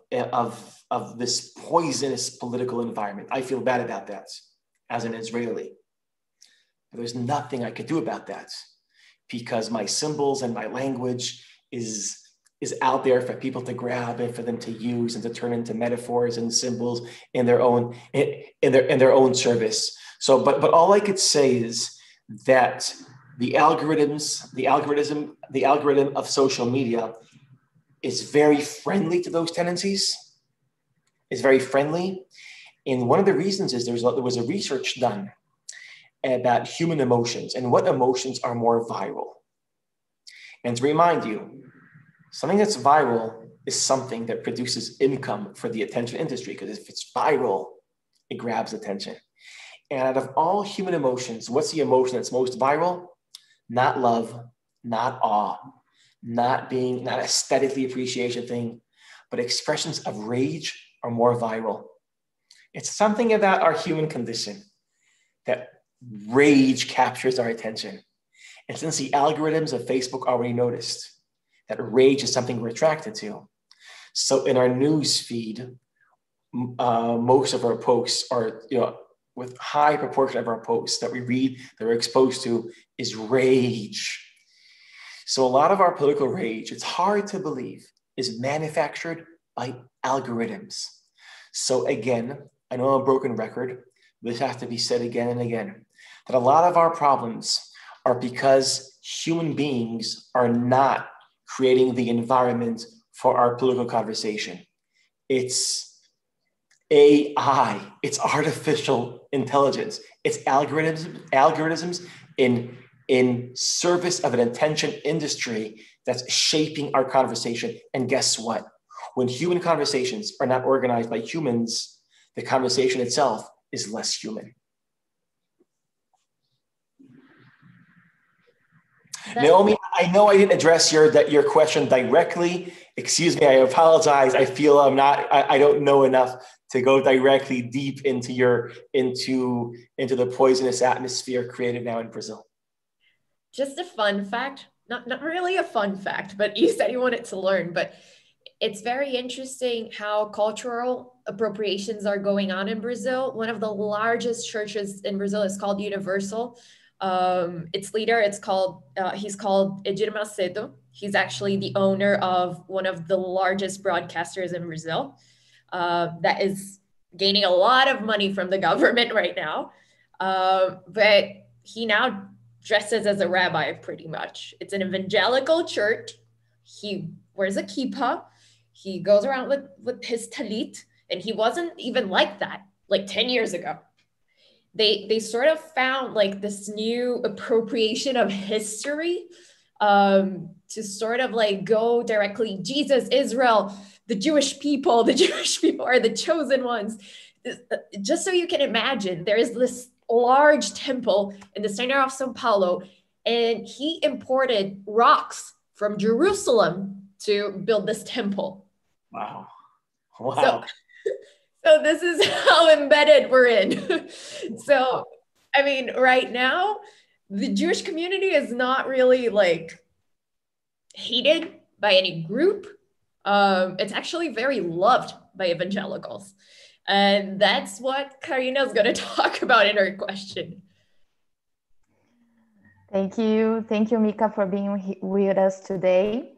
this poisonous political environment. I feel bad about that as an Israeli. But there's nothing I could do about that because my symbols and my language is out there for people to grab and for them to use and to turn into metaphors and symbols in their own service. So, but all I could say is that the algorithm of social media is very friendly to those tendencies. It's very friendly. And one of the reasons is there was a research done about human emotions and what emotions are more viral. And to remind you, something that's viral is something that produces income for the attention industry, because if it's viral, it grabs attention. And out of all human emotions, what's the emotion that's most viral? Not love, not awe, not aesthetically appreciation thing, but expressions of rage are more viral. It's something about our human condition that rage captures our attention. And since the algorithms of Facebook already noticed that rage is something we're attracted to, so in our news feed, most of our posts are, with high proportion of our posts that we read, that we're exposed to, is rage. So a lot of our political rage, it's hard to believe, is manufactured by algorithms. So again, I know I'm a broken record. This has to be said again and again, that a lot of our problems are because human beings are not creating the environment for our political conversation. It's AI, it's artificial intelligence, it's algorithms in service of an attention industry that's shaping our conversation. And guess what? When human conversations are not organized by humans, the conversation itself is less human. Naomi, I know I didn't address your question directly. Excuse me, I apologize. I feel I don't know enough to go directly deep into the poisonous atmosphere created now in Brazil. Just a fun fact, not really a fun fact, but you said you wanted to learn, but it's very interesting how cultural appropriations are going on in Brazil. One of the largest churches in Brazil is called Universal. Its leader, he's called Edir Macedo. He's actually the owner of one of the largest broadcasters in Brazil, that is gaining a lot of money from the government right now. But he now dresses as a rabbi pretty much. It's an evangelical church. He wears a kippah. He goes around with his talit, and he wasn't even like that like 10 years ago. They sort of found like this new appropriation of history, to sort of like go directly, Jesus, Israel, the Jewish people are the chosen ones. Just so you can imagine, there is this large temple in the center of Sao Paulo, and he imported rocks from Jerusalem to build this temple. Wow. Wow. So this is how embedded we're in. So, I mean, right now, the Jewish community is not really like hated by any group. It's actually very loved by evangelicals. And that's what Karina is going to talk about in her question. Thank you. Thank you, Mika, for being with us today.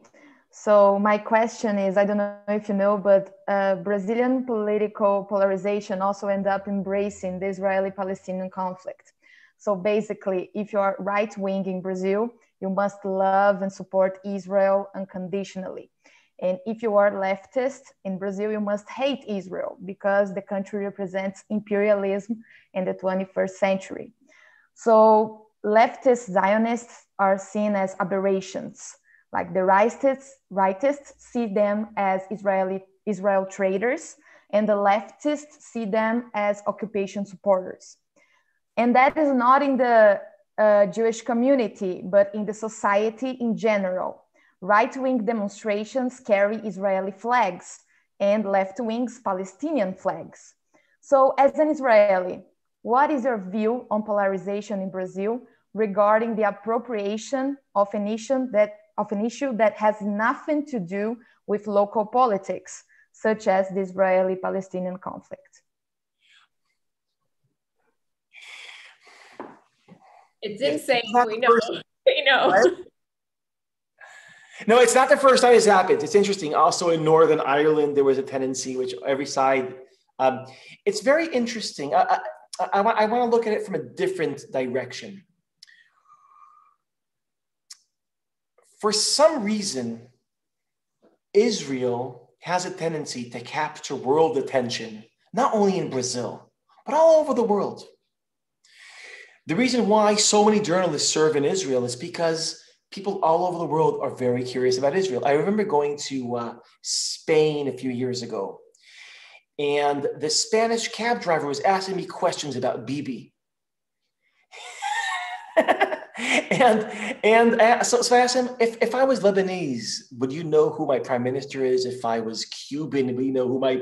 So my question is, I don't know if you know, but Brazilian political polarization also ended up embracing the Israeli-Palestinian conflict. So basically, if you are right-wing in Brazil, you must love and support Israel unconditionally. And if you are leftist in Brazil, you must hate Israel because the country represents imperialism in the 21st century. So leftist Zionists are seen as aberrations. Like the rightists see them as Israel traitors, and the leftists see them as occupation supporters. And that is not in the Jewish community, but in the society in general. Right-wing demonstrations carry Israeli flags and left-wings Palestinian flags. So as an Israeli, what is your view on polarization in Brazil regarding the appropriation of an issue that has nothing to do with local politics, such as the Israeli-Palestinian conflict? It's insane. We know. Right? No, it's not the first time this happened. It's interesting. Also in Northern Ireland, there was a tendency which every side, it's very interesting. I want to look at it from a different direction. For some reason, Israel has a tendency to capture world attention, not only in Brazil, but all over the world. The reason why so many journalists serve in Israel is because people all over the world are very curious about Israel. I remember going to Spain a few years ago. And the Spanish cab driver was asking me questions about Bibi. So I asked him, if I was Lebanese, would you know who my prime minister is? If I was Cuban, would you know who my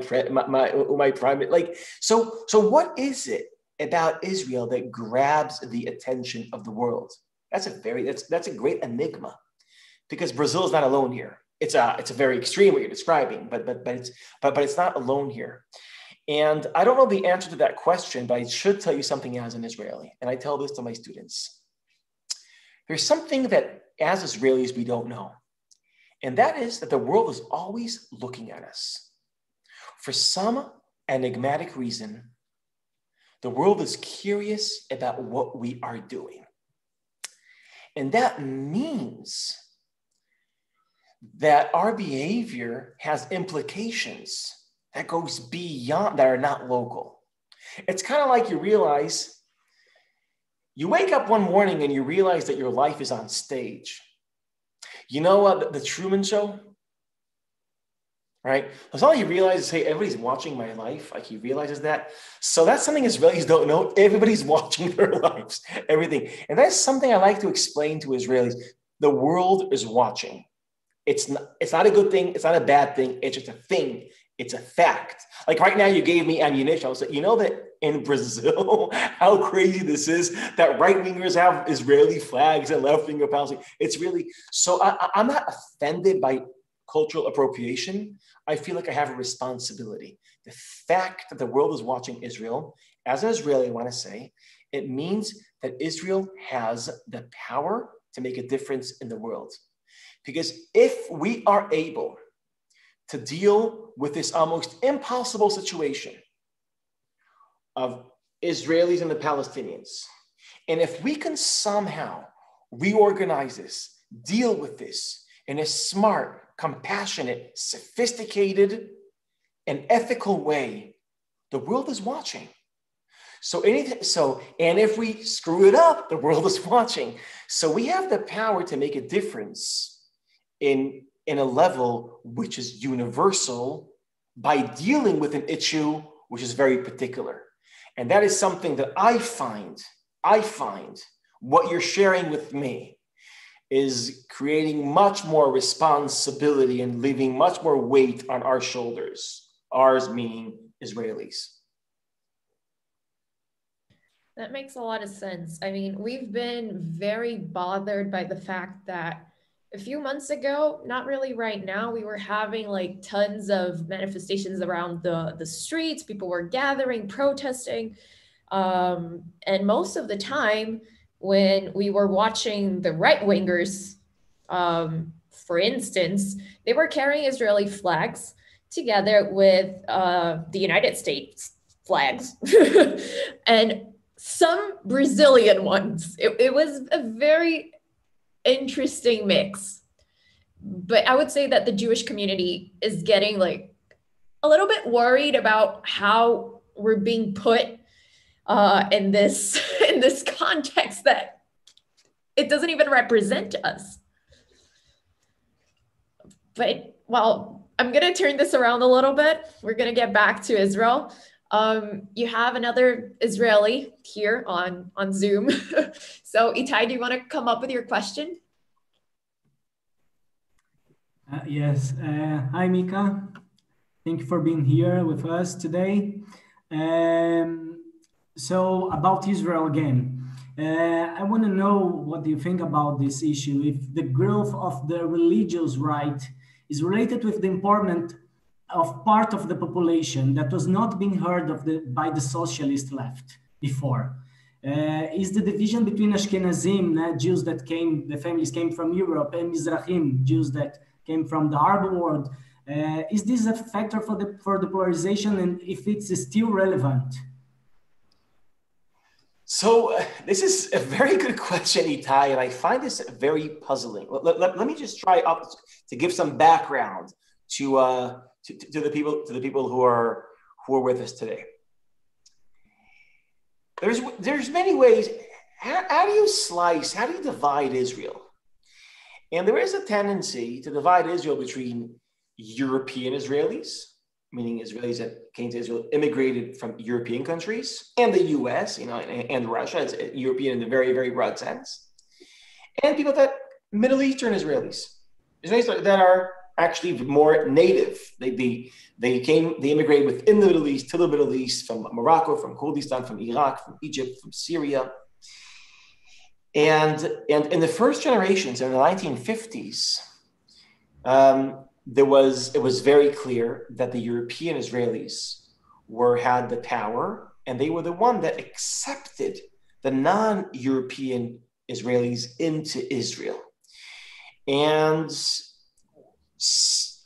prime, like, so what is it about Israel that grabs the attention of the world? That's a great enigma, because Brazil is not alone here. It's a very extreme what you're describing, but it's not alone here. And I don't know the answer to that question, but I should tell you something as an Israeli. And I tell this to my students. There's something that as Israelis we don't know. And that is that the world is always looking at us. For some enigmatic reason, the world is curious about what we are doing. And that means that our behavior has implications that goes beyond, that are not local. It's kind of like you wake up one morning and you realize that your life is on stage. You know the Truman Show, right? That's all you realize is, hey, everybody's watching my life. Like, he realizes that. So that's something Israelis don't know. Everybody's watching their lives, everything. And that's something I like to explain to Israelis. The world is watching. It's not a good thing. It's not a bad thing. It's just a thing. It's a fact. Like right now, you gave me ammunition. I was like, you know that in Brazil, how crazy this is, that right-wingers have Israeli flags and left-winger Palestine. It's really, so I'm not offended by cultural appropriation. I feel like I have a responsibility. The fact that the world is watching Israel, as an Israeli, I want to say, it means that Israel has the power to make a difference in the world. Because if we are able to deal with this almost impossible situation of Israelis and the Palestinians, and if we can somehow reorganize this, deal with this in a smart, compassionate, sophisticated, and ethical way, the world is watching. And if we screw it up, the world is watching. So we have the power to make a difference in a level which is universal by dealing with an issue which is very particular. And that is something that I find what you're sharing with me is creating much more responsibility and leaving much more weight on our shoulders, ours meaning Israelis. That makes a lot of sense. I mean, we've been very bothered by the fact that a few months ago, not really right now, we were having like tons of manifestations around the streets. People were gathering, protesting. And most of the time when we were watching the right-wingers, for instance, they were carrying Israeli flags together with the United States flags and some Brazilian ones. It was a very interesting mix. But I would say that the Jewish community is getting like a little bit worried about how we're being put in this context that it doesn't even represent us. But well, I'm gonna turn this around a little bit. We're gonna get back to Israel. You have another Israeli here on Zoom. So Itai, do you want to come up with your question? Yes. Hi, Mika. Thank you for being here with us today. So about Israel again, I want to know what do you think about this issue, if the growth of the religious right is related with the empowerment of part of the population that was not being heard of by the socialist left before. Is the division between Ashkenazim, Jews that the families came from Europe, and Mizrahim, Jews that came from the Arab world, is this a factor for the polarization, and if it's still relevant? So this is a very good question, Itai, and I find this very puzzling. Let me just try to give some background to the people who are with us today. There's many ways. How do you divide Israel? And there is a tendency to divide Israel between European Israelis, meaning Israelis that came to Israel, immigrated from European countries and the US, and Russia. It's European in a very, very broad sense. And people that Middle Eastern Israelis that are actually more native. They immigrated within the Middle East to the Middle East from Morocco, from Kurdistan, from Iraq, from Egypt, from Syria. And in the first generations in the 1950s, it was very clear that the European Israelis had the power, and they were the one that accepted the non-European Israelis into Israel. And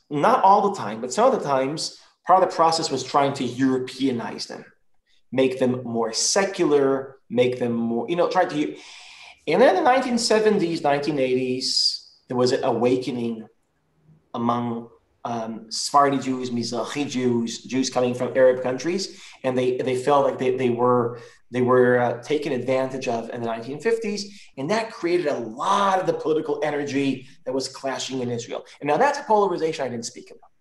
not all the time, but some of the times, part of the process was trying to Europeanize them, make them more secular, make them more, try to. And then in the 1970s, 1980s, there was an awakening among Sephardi Jews, Mizrahi Jews coming from Arab countries, and they felt like they were taken advantage of in the 1950s, and that created a lot of the political energy that was clashing in Israel. And now that's a polarization I didn't speak about.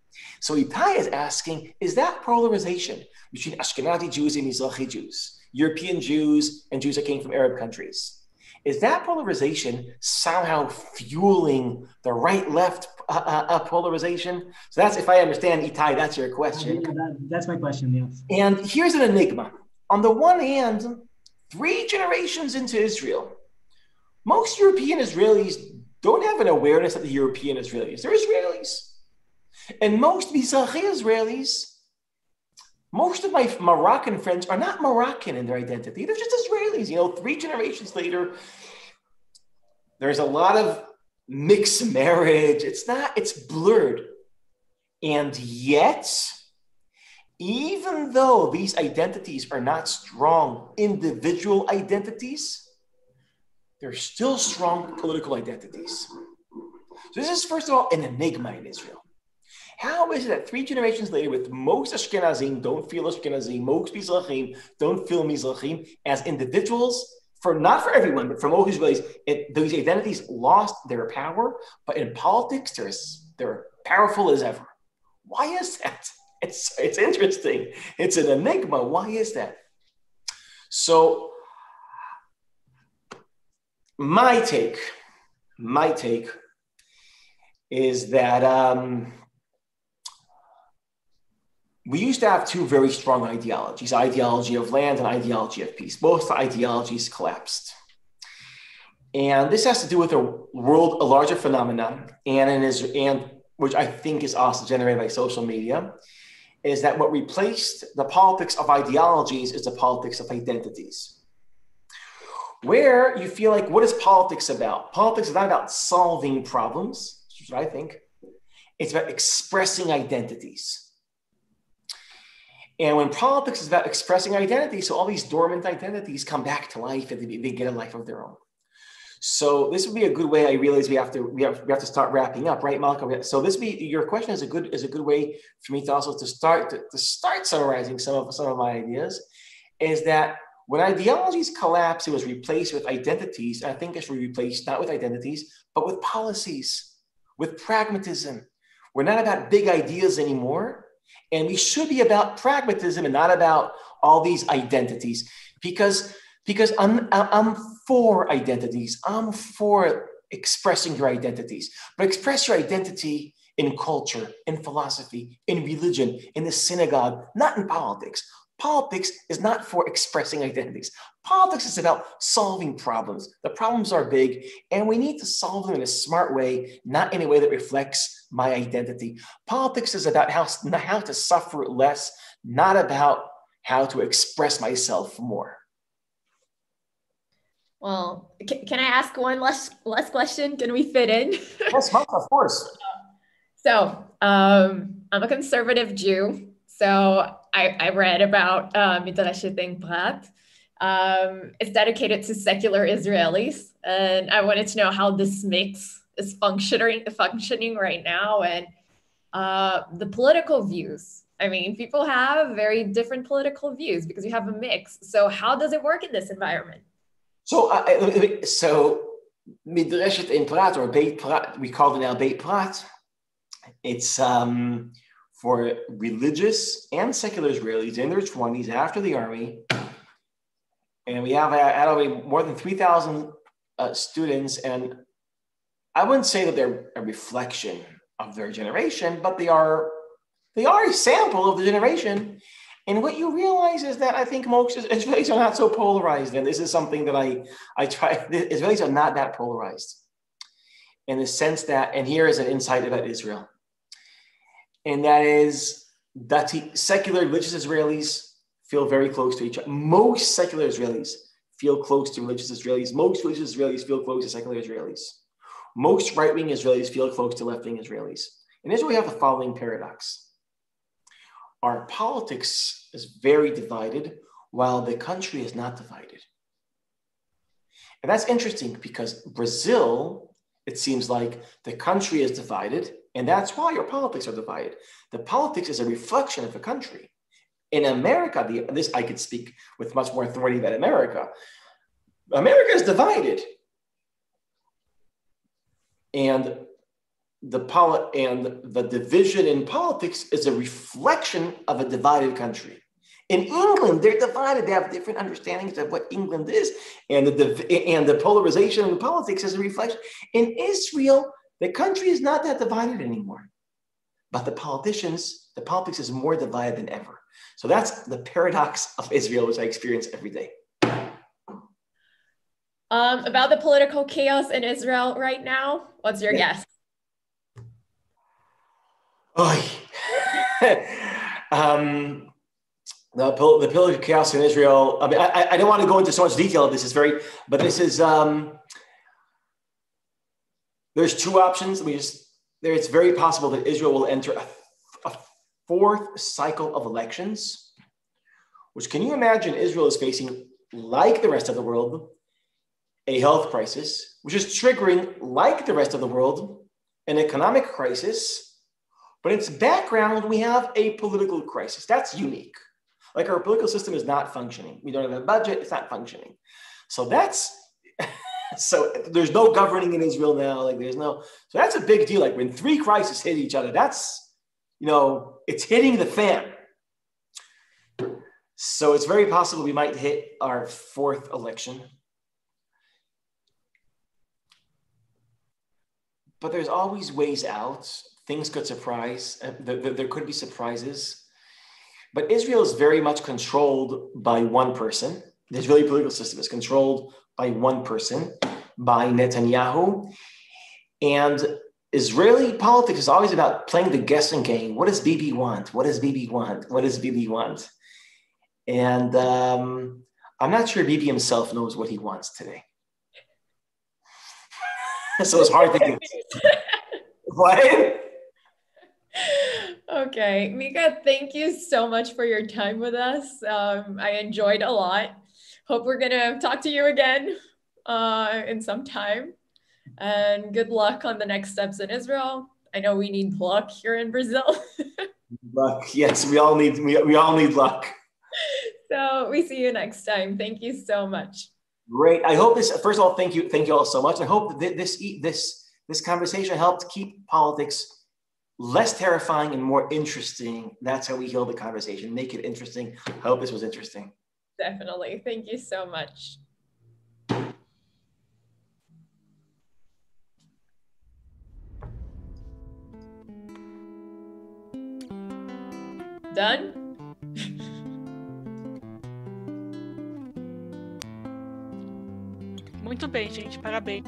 So Itai is asking, is that polarization between Ashkenazi Jews and Mizrahi Jews, European Jews and Jews that came from Arab countries, is that polarization somehow fueling the right-left polarization? So that's, if I understand, Itai, that's your question. That's my question, yes. And here's an enigma. On the one hand, 3 generations into Israel, most European Israelis don't have an awareness of the European Israelis. They're Israelis. And most Mizrahi Israelis, most of my Moroccan friends are not Moroccan in their identity. They're just Israelis. 3 generations later, there's a lot of mixed marriage. It's blurred. And yet, even though these identities are not strong individual identities, they're still strong political identities. So this is, first of all, an enigma in Israel. How is it that 3 generations later, with most Ashkenazim don't feel Ashkenazim, most Mizrahim don't feel Mizrahim, as individuals, not for everyone, but for most Israelis, those identities lost their power, but in politics, they're powerful as ever. Why is that? It's interesting. It's an enigma. Why is that? So my take is that we used to have 2 very strong ideologies, ideology of land and ideology of peace. Both ideologies collapsed. And this has to do with a larger phenomenon, and which I think is also generated by social media, is that what replaced the politics of ideologies is the politics of identities. Where you feel like, what is politics about? Politics is not about solving problems, which is what I think. It's about expressing identities. And when politics is about expressing identity, so all these dormant identities come back to life and they get a life of their own. So this would be a good way. I realize we have to start wrapping up, right, Malcolm? So your question is a good way for me to also to start summarizing some of my ideas. Is that when ideologies collapse, it was replaced with identities. I think it should be replaced not with identities, but with policies, with pragmatism. We're not about big ideas anymore. And we should be about pragmatism and not about all these identities, because I'm for identities. I'm for expressing your identities, but express your identity in culture, in philosophy, in religion, in the synagogue, not in politics. Politics is not for expressing identities. Politics is about solving problems. The problems are big, and we need to solve them in a smart way, not in a way that reflects my identity. Politics is about how to suffer less, not about how to express myself more. Well, can I ask one last question? Can we fit in? Yes, of course. So I'm a conservative Jew. So I read about Midrashet Ein Prat. It's dedicated to secular Israelis. And I wanted to know how this mix is functioning right now, and the political views. I mean, people have very different political views because you have a mix. So how does it work in this environment? So Midrashet Ein Prat, or Beit Prat, we call it now Beit Prat. It's for religious and secular Israelis in their 20s after the army. And we have more than 3,000 students. And I wouldn't say that they're a reflection of their generation, but they are a sample of the generation. And what you realize is that I think most Israelis are not so polarized. And this is something that I try, Israelis are not that polarized in the sense that, and here is an insight about Israel. And that is that secular religious Israelis feel very close to each other. Most secular Israelis feel close to religious Israelis. Most religious Israelis feel close to secular Israelis. Most right-wing Israelis feel close to left-wing Israelis. In Israel, we have the following paradox. Our politics is very divided, while the country is not divided. And that's interesting because Brazil, it seems like the country is divided, and that's why your politics are divided. The politics is a reflection of the country. In America, this I could speak with much more authority about America. America is divided. And the division in politics is a reflection of a divided country. In England, they're divided. They have different understandings of what England is, and the polarization in politics is a reflection. In Israel, the country is not that divided anymore, but the politics is more divided than ever. So that's the paradox of Israel, which I experience every day. About the political chaos in Israel right now, what's your guess? The political chaos in Israel. I mean, I don't want to go into so much detail of this. There's two options. It's very possible that Israel will enter a fourth cycle of elections, which, can you imagine, Israel is facing, like the rest of the world, a health crisis, which is triggering, like the rest of the world, an economic crisis, but in its background, we have a political crisis. That's unique. Like, our political system is not functioning. We don't have a budget, it's not functioning. So there's no governing in Israel now. So that's a big deal. Like, when three crises hit each other, that's, it's hitting the fan. So it's very possible we might hit our fourth election. But there's always ways out. Things could surprise. There could be surprises. But Israel is very much controlled by one person. The Israeli political system is controlled by one person, by Netanyahu. And Israeli politics is always about playing the guessing game. What does Bibi want? What does Bibi want? What does Bibi want? And I'm not sure Bibi himself knows what he wants today. So it's hard to get. What? Okay, Mika, thank you so much for your time with us. I enjoyed a lot. Hope we're gonna talk to you again in some time. And good luck on the next steps in Israel. I know we need luck here in Brazil. Luck, yes, we all need luck. So we see you next time. Thank you so much. Great. I hope this. First of all, thank you all so much. I hope that this conversation helped keep politics less terrifying and more interesting. That's how we heal the conversation. Make it interesting. I hope this was interesting. Definitely. Thank you so much. Done? Muito bem, gente. Parabéns.